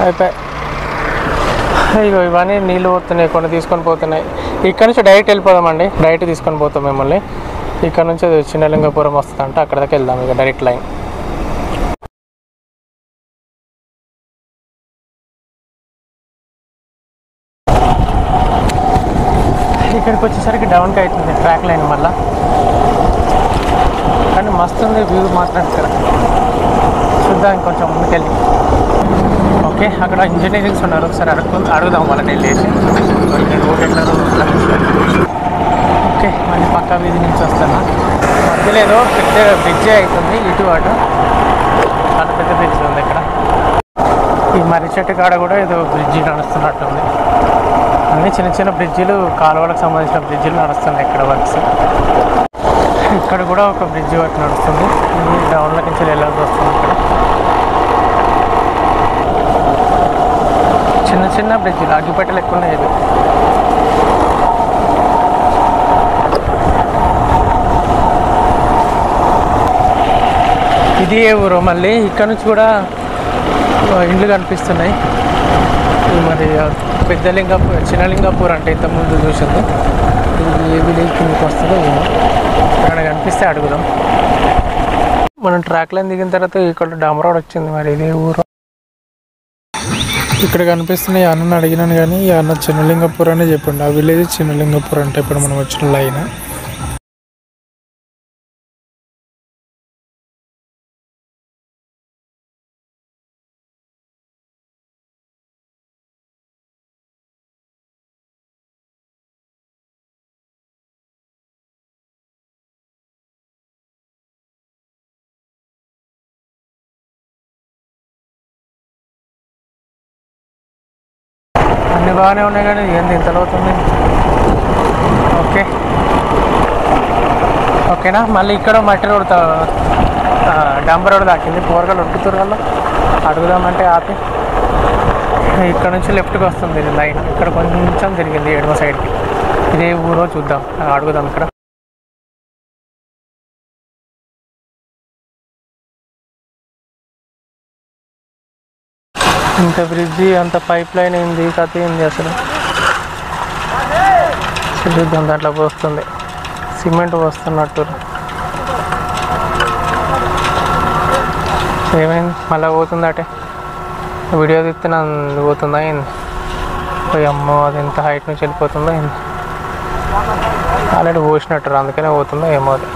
Speaker 1: అయిపోయి ఇగో ఇవన్నీ నీళ్ళు పోతున్నాయి, కొన్ని తీసుకొని పోతున్నాయి. ఇక్కడ నుంచి డైరెక్ట్ వెళ్ళిపోదామండి, డైరెక్ట్ తీసుకొని పోతాం మిమ్మల్ని. ఇక్కడ నుంచి అది చిన్నలింగపురం వస్తుందంట, అక్కడ దాకా వెళ్దాం ఇక డైరెక్ట్ లైన్. ఇక్కడికి వచ్చేసరికి డౌన్కి అవుతుంది ట్రాక్ లైన్ మళ్ళీ, కానీ మస్తు ఉంది వ్యూ మాత్రం ఇక్కడ. చూద్దాం ఇంకొంచెం ముందుకెళ్ళి. ఓకే, అక్కడ ఇంజనీరింగ్స్ ఉన్నారు, ఒకసారి అడుగుదాం వాళ్ళని వెళ్ళేసి రోడ్ ఎట్లా. ఓకే, మళ్ళీ పక్క వీధి నుంచి వస్తాను. మధ్యలో ఏదో పెద్ద బ్రిడ్జే అవుతుంది ఇటు అటు, చాలా పెద్ద బ్రిడ్జ్ ఉంది ఇక్కడ. ఈ మర్రి చెట్టు కాడ కూడా ఏదో బ్రిడ్జి నడుస్తున్నట్టుంది. అన్నీ చిన్న చిన్న బ్రిడ్జిలు, కాలువలకు సంబంధించిన బ్రిడ్జిలు నడుస్తున్నాయి ఇక్కడ వర్క్స్. ఇక్కడ కూడా ఒక బ్రిడ్జి వర్క్ నడుస్తుంది, డౌన్ల నుంచి వెళ్ళాల్సి వస్తుంది. ఇక్కడ చిన్న చిన్న బ్రిడ్జిలు, అగ్గిపెట్టెలు ఎక్కువ ఉన్నాయి. ఇది ఏ ఊరు? మళ్ళీ ఇక్కడ నుంచి కూడా ఇండ్లు కనిపిస్తున్నాయి. మరి చిన్నలింగపూర్ అంటే ఇంతకుముందు చూసింది. ఇది ఏ విలేజ్ కిందకి వస్తుందో ఏమో, ఇక్కడ కనిపిస్తే అడుగుదాం. మనం ట్రాక్ లైన్ దిగిన తర్వాత ఇక్కడ డామ్ రోడ్ వచ్చింది. మరి ఇదే ఊరు? ఇక్కడ కనిపిస్తున్నాయి. అన్నని అడిగినాను కానీ ఈ అన్న చిన్నలింగపూర్ అనే చెప్పండి. ఆ విలేజ్ చిన్నలింగపూర్ అంటే ఇప్పుడు మనం వచ్చిన లైన్. అన్నీ బాగానే ఉన్నాయి కానీ ఏంది ఇంత అవుతుంది. ఓకే ఓకేనా. మళ్ళీ ఇక్కడ మట్టి రోడ్ డంబర్ రోడ్ దాకింది. కూరగాయలు ఉడుకుతారు వల్ల అడుగుదామంటే ఆపి ఇక్కడ నుంచి లెఫ్ట్కి వస్తుంది లైన్. ఇక్కడ కొంచెం తిరిగింది ఎడమ సైడ్కి. ఇదే ఊరో చూద్దాం, అడుగుదాం ఇక్కడ. ఇంత బ్రిడ్జి, అంత పైప్ లైన్ ఏంది, కథ ఏంది అసలు చూద్దాం. దాంట్లో వస్తుంది సిమెంట్ వస్తున్నట్టు. ఏమైంది మళ్ళీ పోతుందటే? వీడియో తీస్తే నన్ను పోతుందా ఏంది? అమ్మో, అది ఎంత హైట్ నుంచి వెళ్ళిపోతుందో ఏంది? ఆల్రెడీ పోసినట్టు అందుకనే పోతుందో ఏమో. అది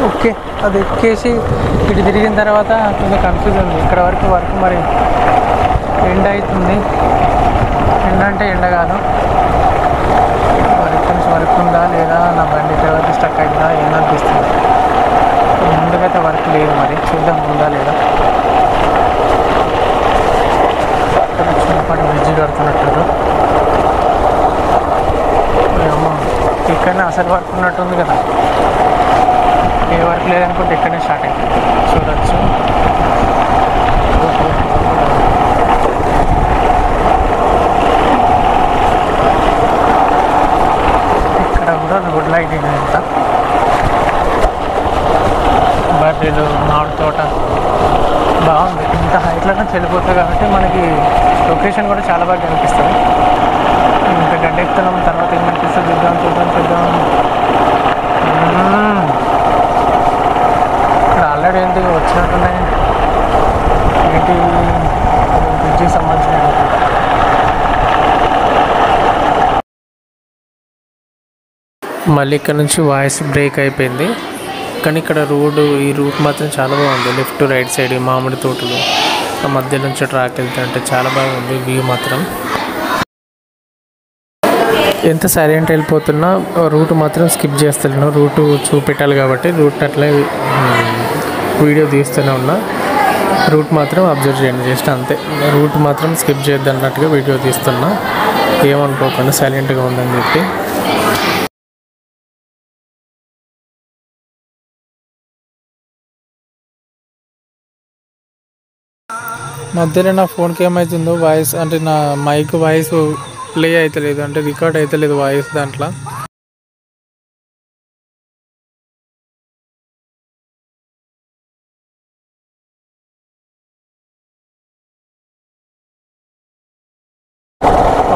Speaker 1: ఓకే, అది ఎక్కేసి ఇటు తిరిగిన తర్వాత కొంచెం కన్ఫ్యూజ్ ఉంది. ఇక్కడ వరకు మరి ఎండ అవుతుంది. ఎండ అంటే ఎండ కాదు, మరి కొంచెం వర్క్ ఉందా లేదా, నా బండి ఇక్కడ వరకు స్టక్ అవుతుందా ఏందనిపిస్తుంది. ముందుకైతే వర్క్ లేదు, మరి చూద్దాం ఉందా లేదా. అక్కడ చిన్నపాటి బ్రిడ్జి కడుతున్నట్టు. అమ్మ, ఇక్కడనే అసలు వర్క్ ఉన్నట్టుంది కదా. ఏ వర్క్ లేదనుకుంటే ఇక్కడనే స్టార్ట్ అవుతుంది, చూడవచ్చు. ఇక్కడ కూడా రోడ్ లైటింగ్ అంతా, బర్రెలు, మామిడి తోట బాగుంది. ఇంత హైట్లోనే చెల్లిపోతుంది కాబట్టి మనకి లొకేషన్ కూడా చాలా బాగా కనిపిస్తుంది. ఇంత గడ్డెక్కుతున్నాం, తర్వాత ఏమనిపిస్తుంది చూద్దాం. ఇక్కడ ఆల్రెడీ ఏంటి వచ్చినట్టున్నాయి, ఏంటి బ్రిడ్జికి సంబంధించిన. మళ్ళీ ఇక్కడ నుంచి వాయిస్ బ్రేక్ అయిపోయింది, కానీ ఇక్కడ ఈ రూట్ మాత్రం చాలా బాగుంది. లెఫ్ట్ రైట్ సైడ్ మామిడి తోటలు, ఆ మధ్య నుంచి ట్రాక్ వెళ్తుంటే చాలా బాగుంది వ్యూ మాత్రం. ఎంత సైలెంట్ వెళ్ళిపోతున్నా రూట్ మాత్రం స్కిప్ చేస్తున్నాను. రూటు చూపెట్టాలి కాబట్టి రూట్ అట్లా వీడియో తీస్తూనే ఉన్నా. రూట్ మాత్రం అబ్జర్వ్ చేయండి, జస్ట్ అంతే. రూట్ మాత్రం స్కిప్ చేద్దన్నట్టుగా వీడియో తీస్తున్నా, ఏమనుకోకుండా సైలెంట్గా ఉందని చెప్పి. మధ్యలో నా ఫోన్కి ఏమవుతుందో వాయిస్, అంటే నా మైక్ వాయిస్ ప్లే అవుతలేదు, అంటే రికార్డ్ అవుతలేదు వాయిస్ దాంట్లో.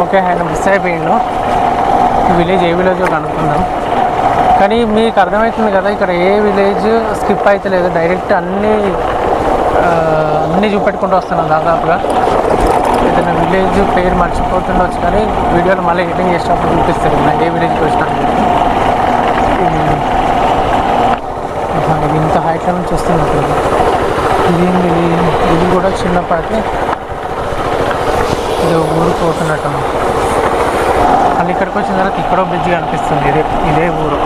Speaker 1: ఓకే, ఆయన మిస్ అయిపోయిండు. విలేజ్ ఏ విలేజ్ కనుక్కుందాం. కానీ మీకు అర్థమవుతుంది కదా, ఇక్కడ ఏ విలేజ్ స్కిప్ అవుతలేదు, డైరెక్ట్ అన్నీ చూపెట్టుకుంటూ వస్తున్నాం దాదాపుగా. ఏదైనా విలేజ్ పేరు మర్చిపోతుండొచ్చు, కానీ వీడియోలో మళ్ళీ ఎడిటింగ్ చేసినప్పుడు చూపిస్తారు నాకు ఏ విలేజ్కి వచ్చినాను. ఇది ఇంత హైట్లో నుంచి వస్తున్నట్టు. ఇది కూడా చిన్నపాటి ఇది ఊరు పోతున్నట్టు. మళ్ళీ ఇక్కడికి వచ్చిన తర్వాత ఇక్కడో బ్రిడ్జ్ కనిపిస్తుంది, ఇదే ఊరు.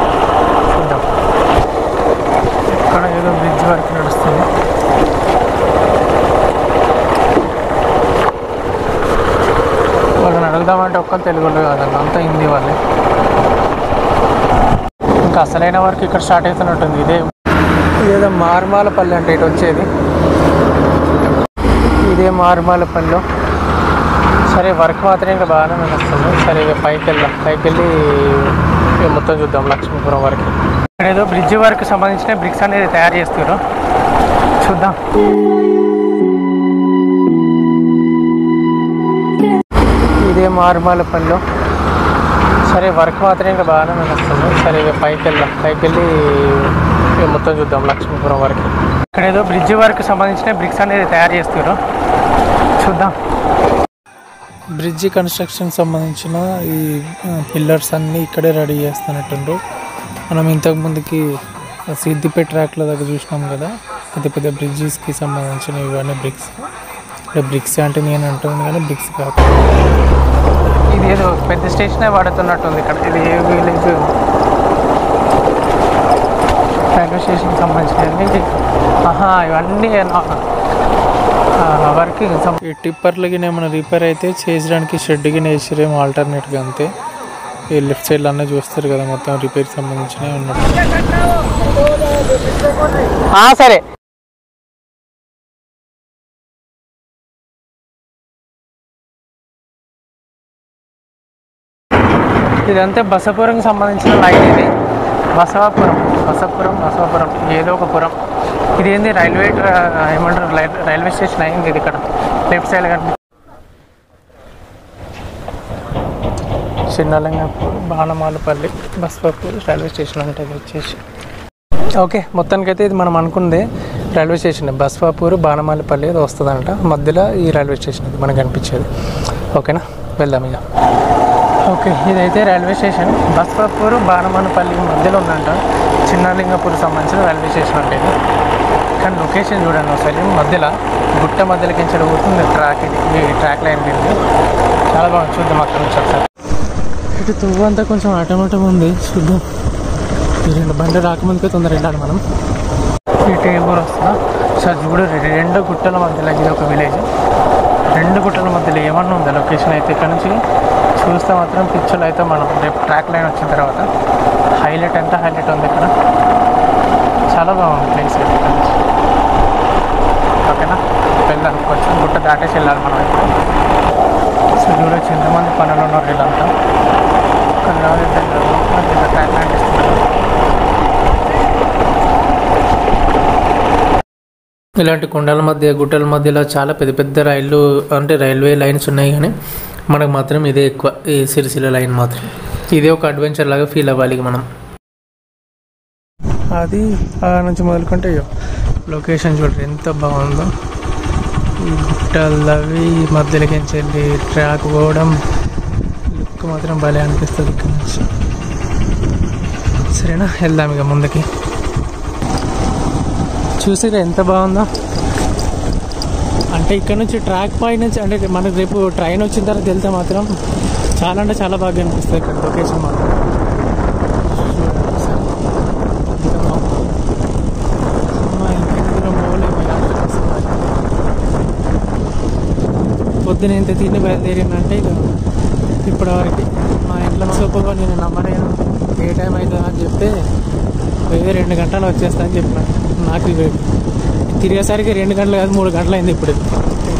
Speaker 1: చూద్దాం, ఇక్కడ ఏదో బ్రిడ్జ్ వరకు నడుస్తుంది. వాళ్ళని అడుగుదామంటే ఒక్క తెలుగులో కాదన్న, అంతా హిందీ వాళ్ళే. ఇంకా అసలైన వరకు ఇక్కడ స్టార్ట్ అవుతున్నట్టుంది. ఇదేదో మార్మాలపల్లి అంటే ఇటు వచ్చేది, ఇదే మార్మాలపల్లి. సరే, వర్క్ మాత్రం ఇంకా బాగానే నడుస్తుంది. సరే, ఇక పైకి వెళ్ళి మొత్తం చూద్దాం లక్ష్మీపురం వరకు. ఇక్కడ ఏదో బ్రిడ్జ్ వరకు సంబంధించిన బ్రిక్స్ అనేది తయారు చేస్తారు, చూద్దాం. ఇదే మార్మాలపల్లి. సరే, వర్క్ మాత్రం ఇంకా బాగానే నడుస్తుంది. సరే, ఇక పైకి వెళ్ళి మొత్తం చూద్దాం లక్ష్మీపురం వరకు. ఇక్కడ ఏదో బ్రిడ్జ్ వరకు సంబంధించిన బ్రిక్స్ అనేది తయారు చేస్తారు, చూద్దాం. బ్రిడ్జి కన్స్ట్రక్షన్ సంబంధించిన ఈ పిల్లర్స్ అన్నీ ఇక్కడే రెడీ చేస్తున్నట్టుండ్రు. మనం ఇంతకుముందుకి సిద్దిపేట ట్రాక్ల దగ్గర చూసినాం కదా, పెద్ద పెద్ద బ్రిడ్జెస్కి సంబంధించిన ఇవన్నీ బ్రిక్స్ అంటే నేను అంటుంది కానీ బ్రిక్స్ కాదు. ఇది ఏదో పెద్ద స్టేషనే వాడుతున్నట్టుంది ఇక్కడ. ఇది ఏ విలేజ్ రైల్వే స్టేషన్కి సంబంధించినవి. ఇవన్నీ వర్కింగ్. ఈ టిప్పర్లకి ఏమైనా రిపేర్ అయితే చేసడానికి షెడ్కి వేసిరేమో ఆల్టర్నేట్గా, అంతే. ఈ లెఫ్ట్ సైడ్లో అన్నీ చూస్తారు కదా, మొత్తం రిపేర్ సంబంధించినవి ఉన్నట్టు. సరే, ఇదంతా బసపురంకి సంబంధించిన లైన్. ఇది బసవాపురం ఏదో ఒక పురం. ఇది ఏంది ఏమంటారు రైల్వే స్టేషన్ అయింది ఇది. ఇక్కడ లెఫ్ట్ సైడ్ కానీ చిన్నలింగపూర్, బాణమాలపల్లి, బసవాపూర్ రైల్వే స్టేషన్ ఉంటుంది వచ్చేసి. ఓకే, మొత్తానికైతే ఇది మనం అనుకుందే రైల్వే స్టేషన్. బసవాపూర్, బాణమాలపల్లి అది వస్తుందంట. మధ్యలో ఈ రైల్వే స్టేషన్ ఇది మనకు అనిపించేది. ఓకేనా, వెళ్దాం ఇక. ఓకే, ఇదైతే రైల్వే స్టేషన్. బసవాపూర్, బాణమాలపల్లి మధ్యలో ఉందంట. చిన్నలింగపూర్ సంబంధించిన రైల్వే స్టేషన్ అంటే ఇది. కానీ లొకేషన్ చూడండి ఒకసారి, మధ్యలో గుట్ట మధ్యలోకి ఎంచడం పోతుంది ట్రాక్. ఇది ఈ ట్రాక్ లైన్ మీద చాలా బాగుంది. చూద్దాం అక్కడ నుంచి ఒకసారి. ఇటు తువ్వు అంతా కొంచెం ఆటోమేటిక్ ఉంది, చూద్దాం. ఈ రెండు బండి రాకముందుకే తొందరగా వెళ్ళాలి మనం. ఇటు ఏ ఊరు వస్తుందా సార్ చూడు, రెండు గుట్టల మధ్యలో ఇది ఒక విలేజ్. రెండు గుట్టల మధ్యలో ఏమన్నా ఉందా లొకేషన్ అయితే. ఇక్కడ నుంచి చూస్తే మాత్రం పిక్చర్లు అయితే మనం రేపు ట్రాక్ లైన్ వచ్చిన తర్వాత హైలైట్ అంటే హైలైట్ ఉంది ఇక్కడ. చాలా బాగుంది ప్లేస్ అయితే ఇక్కడ నుంచి. ఓకేనా, వెళ్దాం. కొంచెం గుట్ట దాటేసి వెళ్ళాలి మనం ఇప్పుడు. సో చూడొచ్చు ఎంతమంది పనులు ఉన్నారు వీళ్ళంతా. ట్రాక్ లైన్ ఇస్తున్నారు. ఇలాంటి కొండల మధ్య గుట్టల మధ్యలో చాలా పెద్ద పెద్ద రైళ్ళు అంటే రైల్వే లైన్స్ ఉన్నాయి, కానీ మనకు మాత్రం ఇదే ఎక్కువ, ఈ సిరిసిల్ల లైన్ మాత్రం. ఇదే ఒక అడ్వెంచర్ లాగా ఫీల్ అవ్వాలి మనం. అది నుంచి మొదలుకుంటే లొకేషన్ చూడండి ఎంత బాగుందో. ఈ గుట్టలవి మధ్యలోకి వెళ్ళి ట్రాక్ పోవడం లుక్ మాత్రం భలే అనిపిస్తుంది ఇక్కడ నుంచి. సరేనా, వెళ్దాం ఇక ముందుకి. చూసిరా ఎంత బాగుందో. అంటే ఇక్కడ నుంచి ట్రాక్ పై నుంచి అంటే మనకు రేపు ట్రైన్ వచ్చిన తర్వాత వెళ్తే మాత్రం చాలా అంటే చాలా బాగా అనిపిస్తుంది ఇక్కడ లొకేషన్ మాత్రం. పొద్దున ఎంత తిని బయలుదేరిందంటే ఇక ఇప్పటివరకు మా ఇంట్లో సూపర్గా నేను నమ్మలేను. ఏ టైం అవుతుందా అని చెప్తే 2 గంటలు వచ్చేస్తా అని చెప్పినాను. నాకు తిరిగేసరికి 2 గంటలు కాదు 3 గంటలు అయింది ఇప్పుడు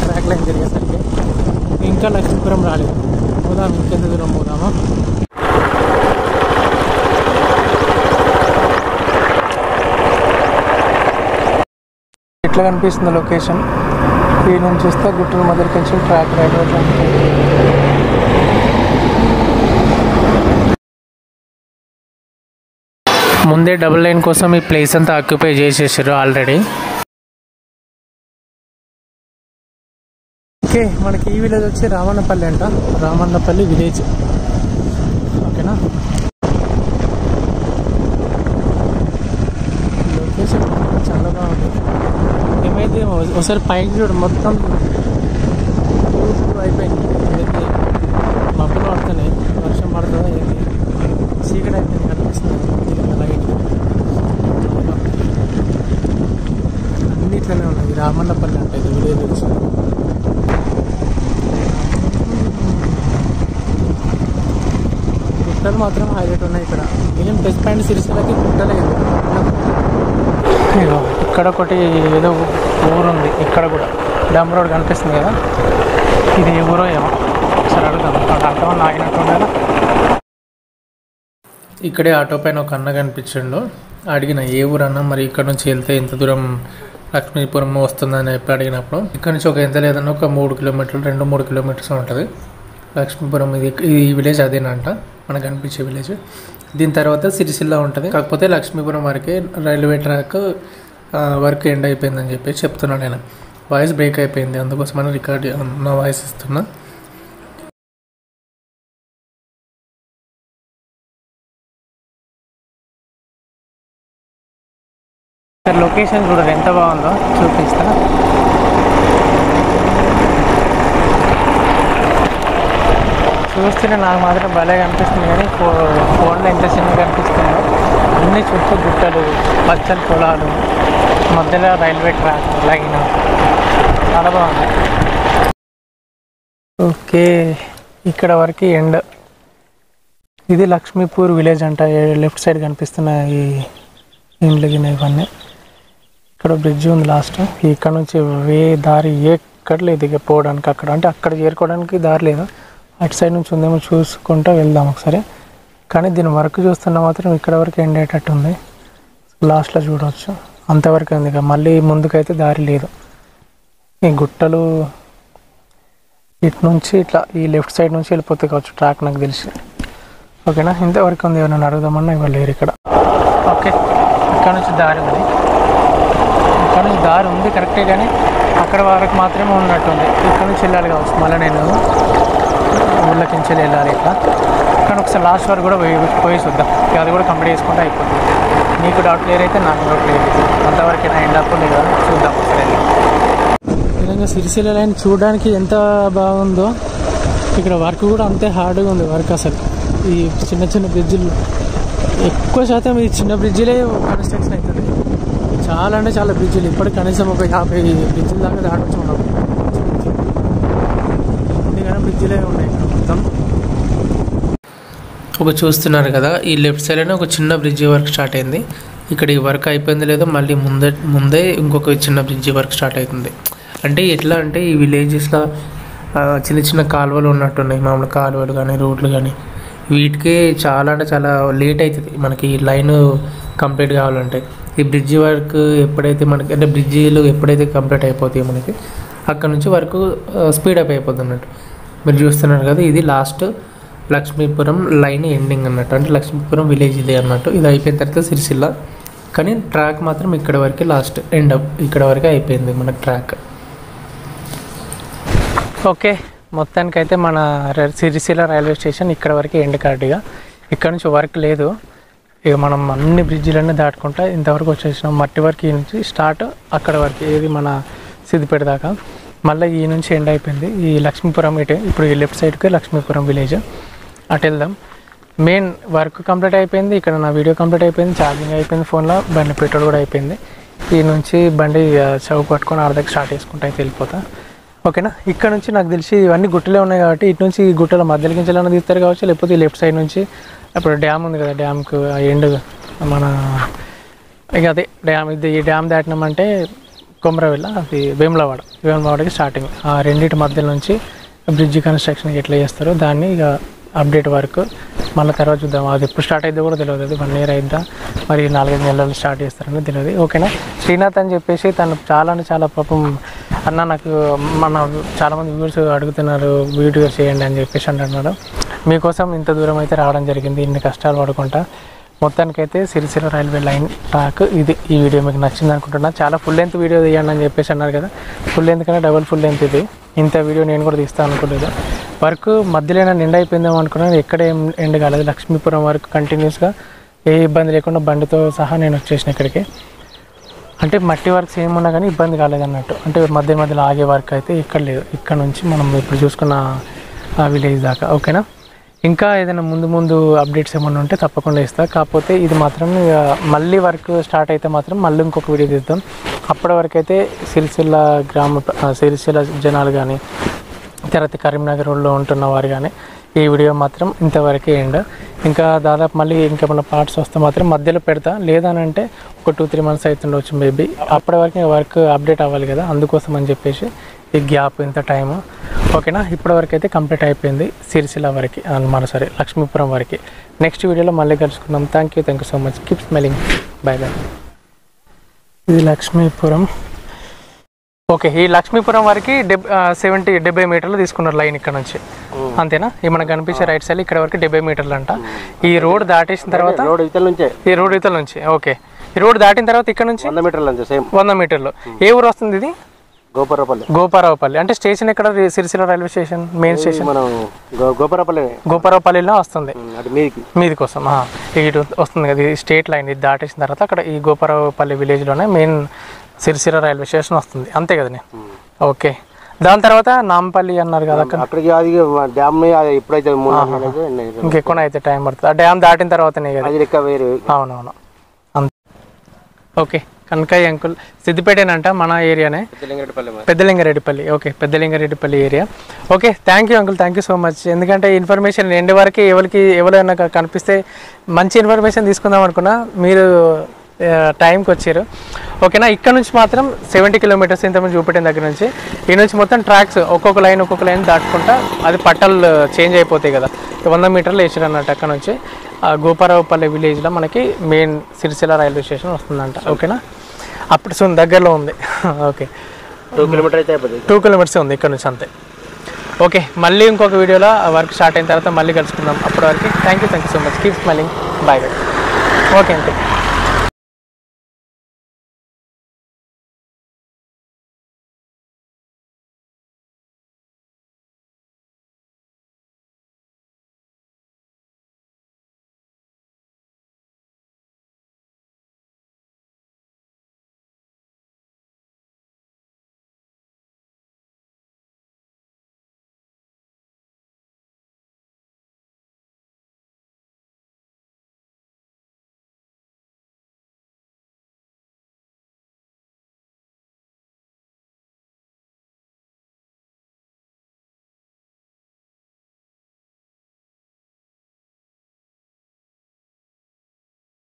Speaker 1: ట్రాక్ లైన్ తిరిగేసరికి. ఇంకా లక్ష్మీపురం రాలేదు. పోదాం, ఇంకెంత దూరం పోదామా. ఎట్లా కనిపిస్తుంది లొకేషన్. ఈ నుంచి చూస్తే గుట్టల మధ్యకి నుంచి ట్రాక్ రైడ్ ముందే డబుల్ లైన్ కోసం ఈ ప్లేస్ అంతా ఆక్యుపై చేసేసారు ఆల్రెడీ. ఓకే, మనకి ఈ విలేజ్ వచ్చి రామన్నపల్లి అంట. రామన్నపల్లి విలేజ్. ఓకేనా, లొకేషన్ చాలా బాగుంది. ఏమైతే ఒకసారి పైకి చూడు, మొత్తం అయిపోయింది. మబ్బులు పడుతున్నాయి, వర్షం పడుతుందా ఏంటి, చీకటి అయిపోయింది కనిపిస్తుంది లైట్. అన్నిట్లోనే ఉన్నాయి. రామన్నపల్లి అంటే ఇది విలేజ్ వచ్చి. గుట్టలు మాత్రం హైలైట్ ఉన్నాయి ఇక్కడ. ఏం ప్లస్ పాయింట్ సిరిసిల్లకి గుట్టలే. ఇక్కడ ఒకటి ఏదో ఊరు ఉంది, ఇక్కడ కూడా డ్యామ్ రోడ్ కనిపిస్తుంది కదా. ఇది ఏ ఊరో ఏమో ఒకసారి అడుగుతాం. అంతమంది ఆగినట్టు ఇక్కడే ఆటో పైన ఒక అన్న కనిపించిండు. అడిగిన ఏ ఊరు అన్న, మరి ఇక్కడ నుంచి వెళ్తే ఎంత దూరం లక్ష్మీపురం వస్తుందని చెప్పి అడిగినప్పుడు, ఇక్కడ నుంచి ఒక ఎంత లేదన్నా ఒక 3 కిలోమీటర్లు 2-3 కిలోమీటర్స్ ఉంటుంది లక్ష్మీపురం. ఈ విలేజ్ అదేనంట మనకు కనిపించే విలేజ్. దీని తర్వాత సిరిసిల్ల ఉంటుంది. కాకపోతే లక్ష్మీపురం వరకే రైల్వే ట్రాక్ వర్క్ ఎండ్ అయిపోయిందని చెప్పి చెప్తున్నాను. నేను వాయిస్ బ్రేక్ అయిపోయింది, అందుకోసమని రికార్డ్ నా వాయిస్ ఇస్తున్నా. లొకేషన్ చూడండి ఎంత బాగుందో, చూపిస్తా. చూస్తుంటే నాకు మాత్రం భలే కనిపిస్తుంది, కానీ ఫోన్లో ఎంత చిన్నగా కనిపిస్తుందో. అన్ని చుట్టూ గుట్టలు, పచ్చని పొలాలు, మధ్యలో రైల్వే ట్రాక్ లైన్, చాలా బాగుంది. ఓకే, ఇక్కడ వరకు ఎండ్. ఇది లక్ష్మీపూర్ విలేజ్ అంట. లెఫ్ట్ సైడ్ కనిపిస్తున్న ఈ ఇండ్లు గిన్నె ఇవన్నీ. ఇక్కడ బ్రిడ్జ్ ఉంది లాస్ట్. ఇక్కడ నుంచి దారి ఎక్కడ లేదు ఇక పోవడానికి. అక్కడ అంటే అక్కడ చేరుకోవడానికి దారి లేదు. అటు సైడ్ నుంచి ఉందేమో చూసుకుంటూ వెళ్దాం ఒకసారి. కానీ దీని వర్క్ చూస్తున్నా మాత్రం ఇక్కడ వరకు ఎండ్ అయ్యేటట్టు ఉంది. లాస్ట్లో చూడవచ్చు అంతవరకు ఉంది. ఇక మళ్ళీ ముందుకైతే దారి లేదు. ఈ గుట్టలు ఇటు నుంచి ఇట్లా ఈ లెఫ్ట్ సైడ్ నుంచి వెళ్ళిపోతే కావచ్చు ట్రాక్ నాకు తెలిసి. ఓకేనా, ఇంతవరకు ఉంది. ఎవరైనా అడుగుదామన్నా ఇవాళ లేరు ఇక్కడ. ఓకే, ఇక్కడ నుంచి దారి ఉంది. ఇక్కడ నుంచి దారి ఉంది కరెక్టే, కానీ అక్కడ వరకు మాత్రమే ఉన్నట్టుంది. ఇక్కడ నుంచి వెళ్ళాలి కావచ్చు. మళ్ళీ నేను ఊళ్ళకించి వెళ్ళాలి ఇట్లా. కానీ ఒకసారి లాస్ట్ వరకు కూడా పోయి చూద్దాం. అది కూడా కంప్లీట్ చేసుకుంటే అయిపోతుంది. నీకు డౌట్ క్లియర్ అయితే నాకు డౌట్ క్లియర్ అయితే అంతవరకైనా ఎండ్ అప్ లేదా చూద్దాం ఒకసారి. నిజంగా సిరిసిల్ల లైన్ చూడడానికి ఎంత బాగుందో ఇక్కడ వర్క్ కూడా అంతే హార్డ్గా ఉంది వర్క్. అసలు ఈ చిన్న చిన్న బ్రిడ్జిలు ఎక్కువ శాతం ఈ చిన్న బ్రిడ్జిలే కన్స్ట్రక్షన్ అవుతుంది. చాలా అంటే చాలా బ్రిడ్జిలు ఇప్పటికి కనీసం ఒక 50 బ్రిడ్జిల దాకా దాటొచ్చు మనం. ఎందుకంటే బ్రిడ్జిలే ఉన్నాయి ఇక్కడ మొత్తం. ఒక చూస్తున్నారు కదా ఈ లెఫ్ట్ సైడ్ అయినా ఒక చిన్న బ్రిడ్జి వర్క్ స్టార్ట్ అయింది. ఇక్కడ ఈ వర్క్ అయిపోయింది లేదో మళ్ళీ ముందే ఇంకొక చిన్న బ్రిడ్జి వర్క్ స్టార్ట్ అవుతుంది. అంటే ఎట్లా అంటే ఈ విలేజెస్లో చిన్న చిన్న కాలువలు ఉన్నట్టున్నాయి, మామూలు కాలువలు కానీ రోడ్లు కానీ, వీటికే చాలా అంటే చాలా లేట్ అవుతుంది మనకి ఈ లైన్ కంప్లీట్ కావాలంటే. ఈ బ్రిడ్జి వర్క్ ఎప్పుడైతే మనకి అంటే బ్రిడ్జీలు ఎప్పుడైతే కంప్లీట్ అయిపోతాయో మనకి అక్కడ నుంచి వర్క్ స్పీడప్ అయిపోతుంది అన్నట్టు. మీరు చూస్తున్నారు కదా ఇది లాస్ట్ లక్ష్మీపురం లైన్ ఎండింగ్ అన్నట్టు. అంటే లక్ష్మీపురం విలేజ్ ఇదే అన్నట్టు. ఇది అయిపోయిన తర్వాత సిరిసిల్ల, కానీ ట్రాక్ మాత్రం ఇక్కడ వరకు లాస్ట్ ఎండ్ అప్ ఇక్కడ వరకు అయిపోయింది మన ట్రాక్. ఓకే, మొత్తానికైతే మన సిరిసిల్ల రైల్వే స్టేషన్ ఇక్కడ వరకు ఎండ్ కార్డుగా. ఇక్కడ నుంచి వర్క్ లేదు. ఇక మనం అన్ని బ్రిడ్జిలన్నీ దాటుకుంటా ఇంతవరకు వచ్చేసినాం. మట్టి వరకు ఈ నుంచి స్టార్ట్ అక్కడ వరకు ఏది మన సిద్దిపేట దాకా. మళ్ళీ ఈ నుంచి ఎండ్ అయిపోయింది ఈ లక్ష్మీపురం ఇటు. ఇప్పుడు ఈ లెఫ్ట్ సైడ్కి లక్ష్మీపురం విలేజ్ అటు వెళ్దాం. మెయిన్ వర్క్ కంప్లీట్ అయిపోయింది. ఇక్కడ నా వీడియో కంప్లీట్ అయిపోయింది, ఛార్జింగ్ అయిపోయింది ఫోన్లో, బండి పెట్రోల్ కూడా అయిపోయింది. ఈ నుంచి బండి చౌక పట్టుకొని అర్ధకి స్టార్ట్ చేసుకుంటా అయితే వెళ్ళిపోతా. ఓకేనా. ఇక్కడ నుంచి నాకు తెలిసి ఇవన్నీ గుట్టలే ఉన్నాయి కాబట్టి ఇటు నుంచి ఈ గుట్టల మధ్యలో కించాలన్నా తీస్తారు కావచ్చు, లేకపోతే ఈ లెఫ్ట్ సైడ్ నుంచి ఇప్పుడు డ్యామ్ ఉంది కదా, డ్యామ్కు ఎండ్ మన ఇక అదే డ్యామ్. ఇది ఈ డ్యామ్ దాటినామంటే కొమరవెల్లి, అది వేములవాడకి స్టార్టింగ్. ఆ రెండింటి మధ్యలో నుంచి బ్రిడ్జి కన్స్ట్రక్షన్ ఎట్లా చేస్తారో దాన్ని ఇక అప్డేట్ వర్క్ మళ్ళీ తర్వాత చూద్దాం. అది ఎప్పుడు స్టార్ట్ అయిద్దో కూడా తెలియదు. అది 1 year అయిద్దా మరి 4-5 నెలలు స్టార్ట్ చేస్తారని తెలియదు. ఓకేనా. శ్రీనాథ్ అని చెప్పేసి తను చాలా అంటే చాలా పాపం అన్న నాకు మన చాలామంది వ్యూవర్స్ అడుగుతున్నారు వీడియో చేయండి అని చెప్పేసి అంటున్నాడు. మీకోసం ఇంత దూరం అయితే రావడం జరిగింది ఇన్ని కష్టాలు పడుకుంటా. మొత్తానికైతే సిరిసిల్ల రైల్వే లైన్ ట్రాక్ ఇది. ఈ వీడియో మీకు నచ్చింది అనుకుంటున్నా. చాలా ఫుల్ లెంత్ వీడియో తీయండి అని చెప్పేసి అన్నారు కదా. ఫుల్ లెంత్ కన్నా డబుల్ ఫుల్ లెంత్ ఇది. ఇంత వీడియో నేను కూడా తీస్తాను అనుకోలేదు. వర్క్ మధ్యలో నిండా అయిపోయిందేమో అనుకున్నాను. ఎక్కడ ఏం ఎండ్ కాలేదు. లక్ష్మీపురం వరకు కంటిన్యూస్గా ఏ ఇబ్బంది లేకుండా బండితో సహా నేను వచ్చేసిన ఇక్కడికి. అంటే మట్టి వర్క్స్ ఏమున్నా కానీ ఇబ్బంది కాలేదన్నట్టు. అంటే మధ్యలో ఆగే వర్క్ అయితే ఇక్కడ లేదు. ఇక్కడ నుంచి మనం ఇప్పుడు చూసుకున్న విలేజ్ దాకా. ఓకేనా. ఇంకా ఏదైనా ముందు అప్డేట్స్ ఏమైనా ఉంటే తప్పకుండా ఇస్తా. కాకపోతే ఇది మాత్రం మళ్ళీ వర్క్ స్టార్ట్ అయితే మాత్రం మళ్ళీ ఇంకొక వీడియో తీద్దాం. అప్పటి వరకు అయితే సిరిసిల్ల జనాలు కానీ తర్వాత కరీంనగర్ రోడ్లో ఉంటున్న వారు కానీ ఈ వీడియో మాత్రం ఇంతవరకే ఎండ్. ఇంకా దాదాపు మళ్ళీ ఇంకేమైనా పార్ట్స్ వస్తే మాత్రం మధ్యలో పెడతా. లేదనంటే ఒక 2-3 months అవుతుండవచ్చు మేబీ. అప్పటి వరకు వర్క్ అప్డేట్ అవ్వాలి కదా, అందుకోసం అని చెప్పేసి ఈ గ్యాప్ ఇంత టైము. ఓకేనా. ఇప్పటివరకు అయితే కంప్లీట్ అయిపోయింది సిరిసిల్ల వరకు మన లక్ష్మీపురం వరకు. నెక్స్ట్ వీడియోలో మళ్ళీ కలుసుకుందాం. Thank you so much. Keep smiling. Bye. ఇది లక్ష్మీపురం. ఓకే, ఈ లక్ష్మీపురం వరకు 70 మీటర్లు తీసుకున్నారు లైన్ ఇక్కడ నుంచి. అంతేనా. ఈ మనకు కనిపించే రైట్ సైడ్ ఇక్కడ వరకు 70 మీటర్లు అంట. ఈ రోడ్ దాటేసిన తర్వాత ఈ రోడ్ ఇతల నుంచి ఓకే, ఈ రోడ్ దాటిన తర్వాత ఇక్కడ నుంచి 100 మీటర్లు. ఏ ఊరు వస్తుంది ఇది? గోపారావుపల్లి. అంటే స్టేషన్ ఎక్కడ? Sircilla railway station main station గోపారావుపల్లిలో వస్తుంది. మీది కోసం ఇటు వస్తుంది కదా ఈ స్టేట్ లైన్. ఇది దాటేసిన తర్వాత అక్కడ ఈ గోపారావుపల్లి విలేజ్లోనే మెయిన్ సిరిసిల్ల రైల్వే స్టేషన్ వస్తుంది. అంతే కదా. ఓకే, దాని తర్వాత నాంపల్లి అన్నారు కదా అక్కడికి. ఇంకెక్కువ అయితే టైం పడుతుంది. ఆ డ్యామ్ దాటిన తర్వాతనే కదా. అవునవును. ఓకే, కనకయ్య అంకుల్ సిద్దిపేటేనంట మన ఏరియానే, Peddalingareddipalli. Okay, Peddalingareddipalli area. Okay, thank you uncle, thank you so much. ఎందుకంటే ఇన్ఫర్మేషన్ ఎండ్ వరకు ఎవరైనా కనిపిస్తే మంచి ఇన్ఫర్మేషన్ తీసుకుందాం అనుకున్నా, మీరు టైంకి వచ్చారు. ఓకేనా. ఇక్కడ నుంచి మాత్రం 70 kilometers ఇంతకుముందు చూపెట్టిన దగ్గర నుంచి ఈ నుంచి మొత్తం ట్రాక్స్ ఒక్కొక్క లైన్ దాటుకుంటా అది పట్టాలు చేంజ్ అయిపోతాయి కదా. 100 మీటర్లు వేసారు అన్నట్టు. అక్కడ నుంచి గోపారావుపల్లి విలేజ్లో మనకి మెయిన్ సిరిసిల్ల రైల్వే స్టేషన్ వస్తుందంట. ఓకేనా. అప్పుడు దగ్గరలో ఉంది. ఓకే, 2 kilometers ఉంది ఇక్కడ నుంచి అంతే. ఓకే, మళ్ళీ ఇంకొక వీడియోలో వర్క్ స్టార్ట్ అయిన తర్వాత మళ్ళీ కలుసుకుందాం. అప్పటి వరకు thank you so much. Keep smiling. Bye. Okay అంతే.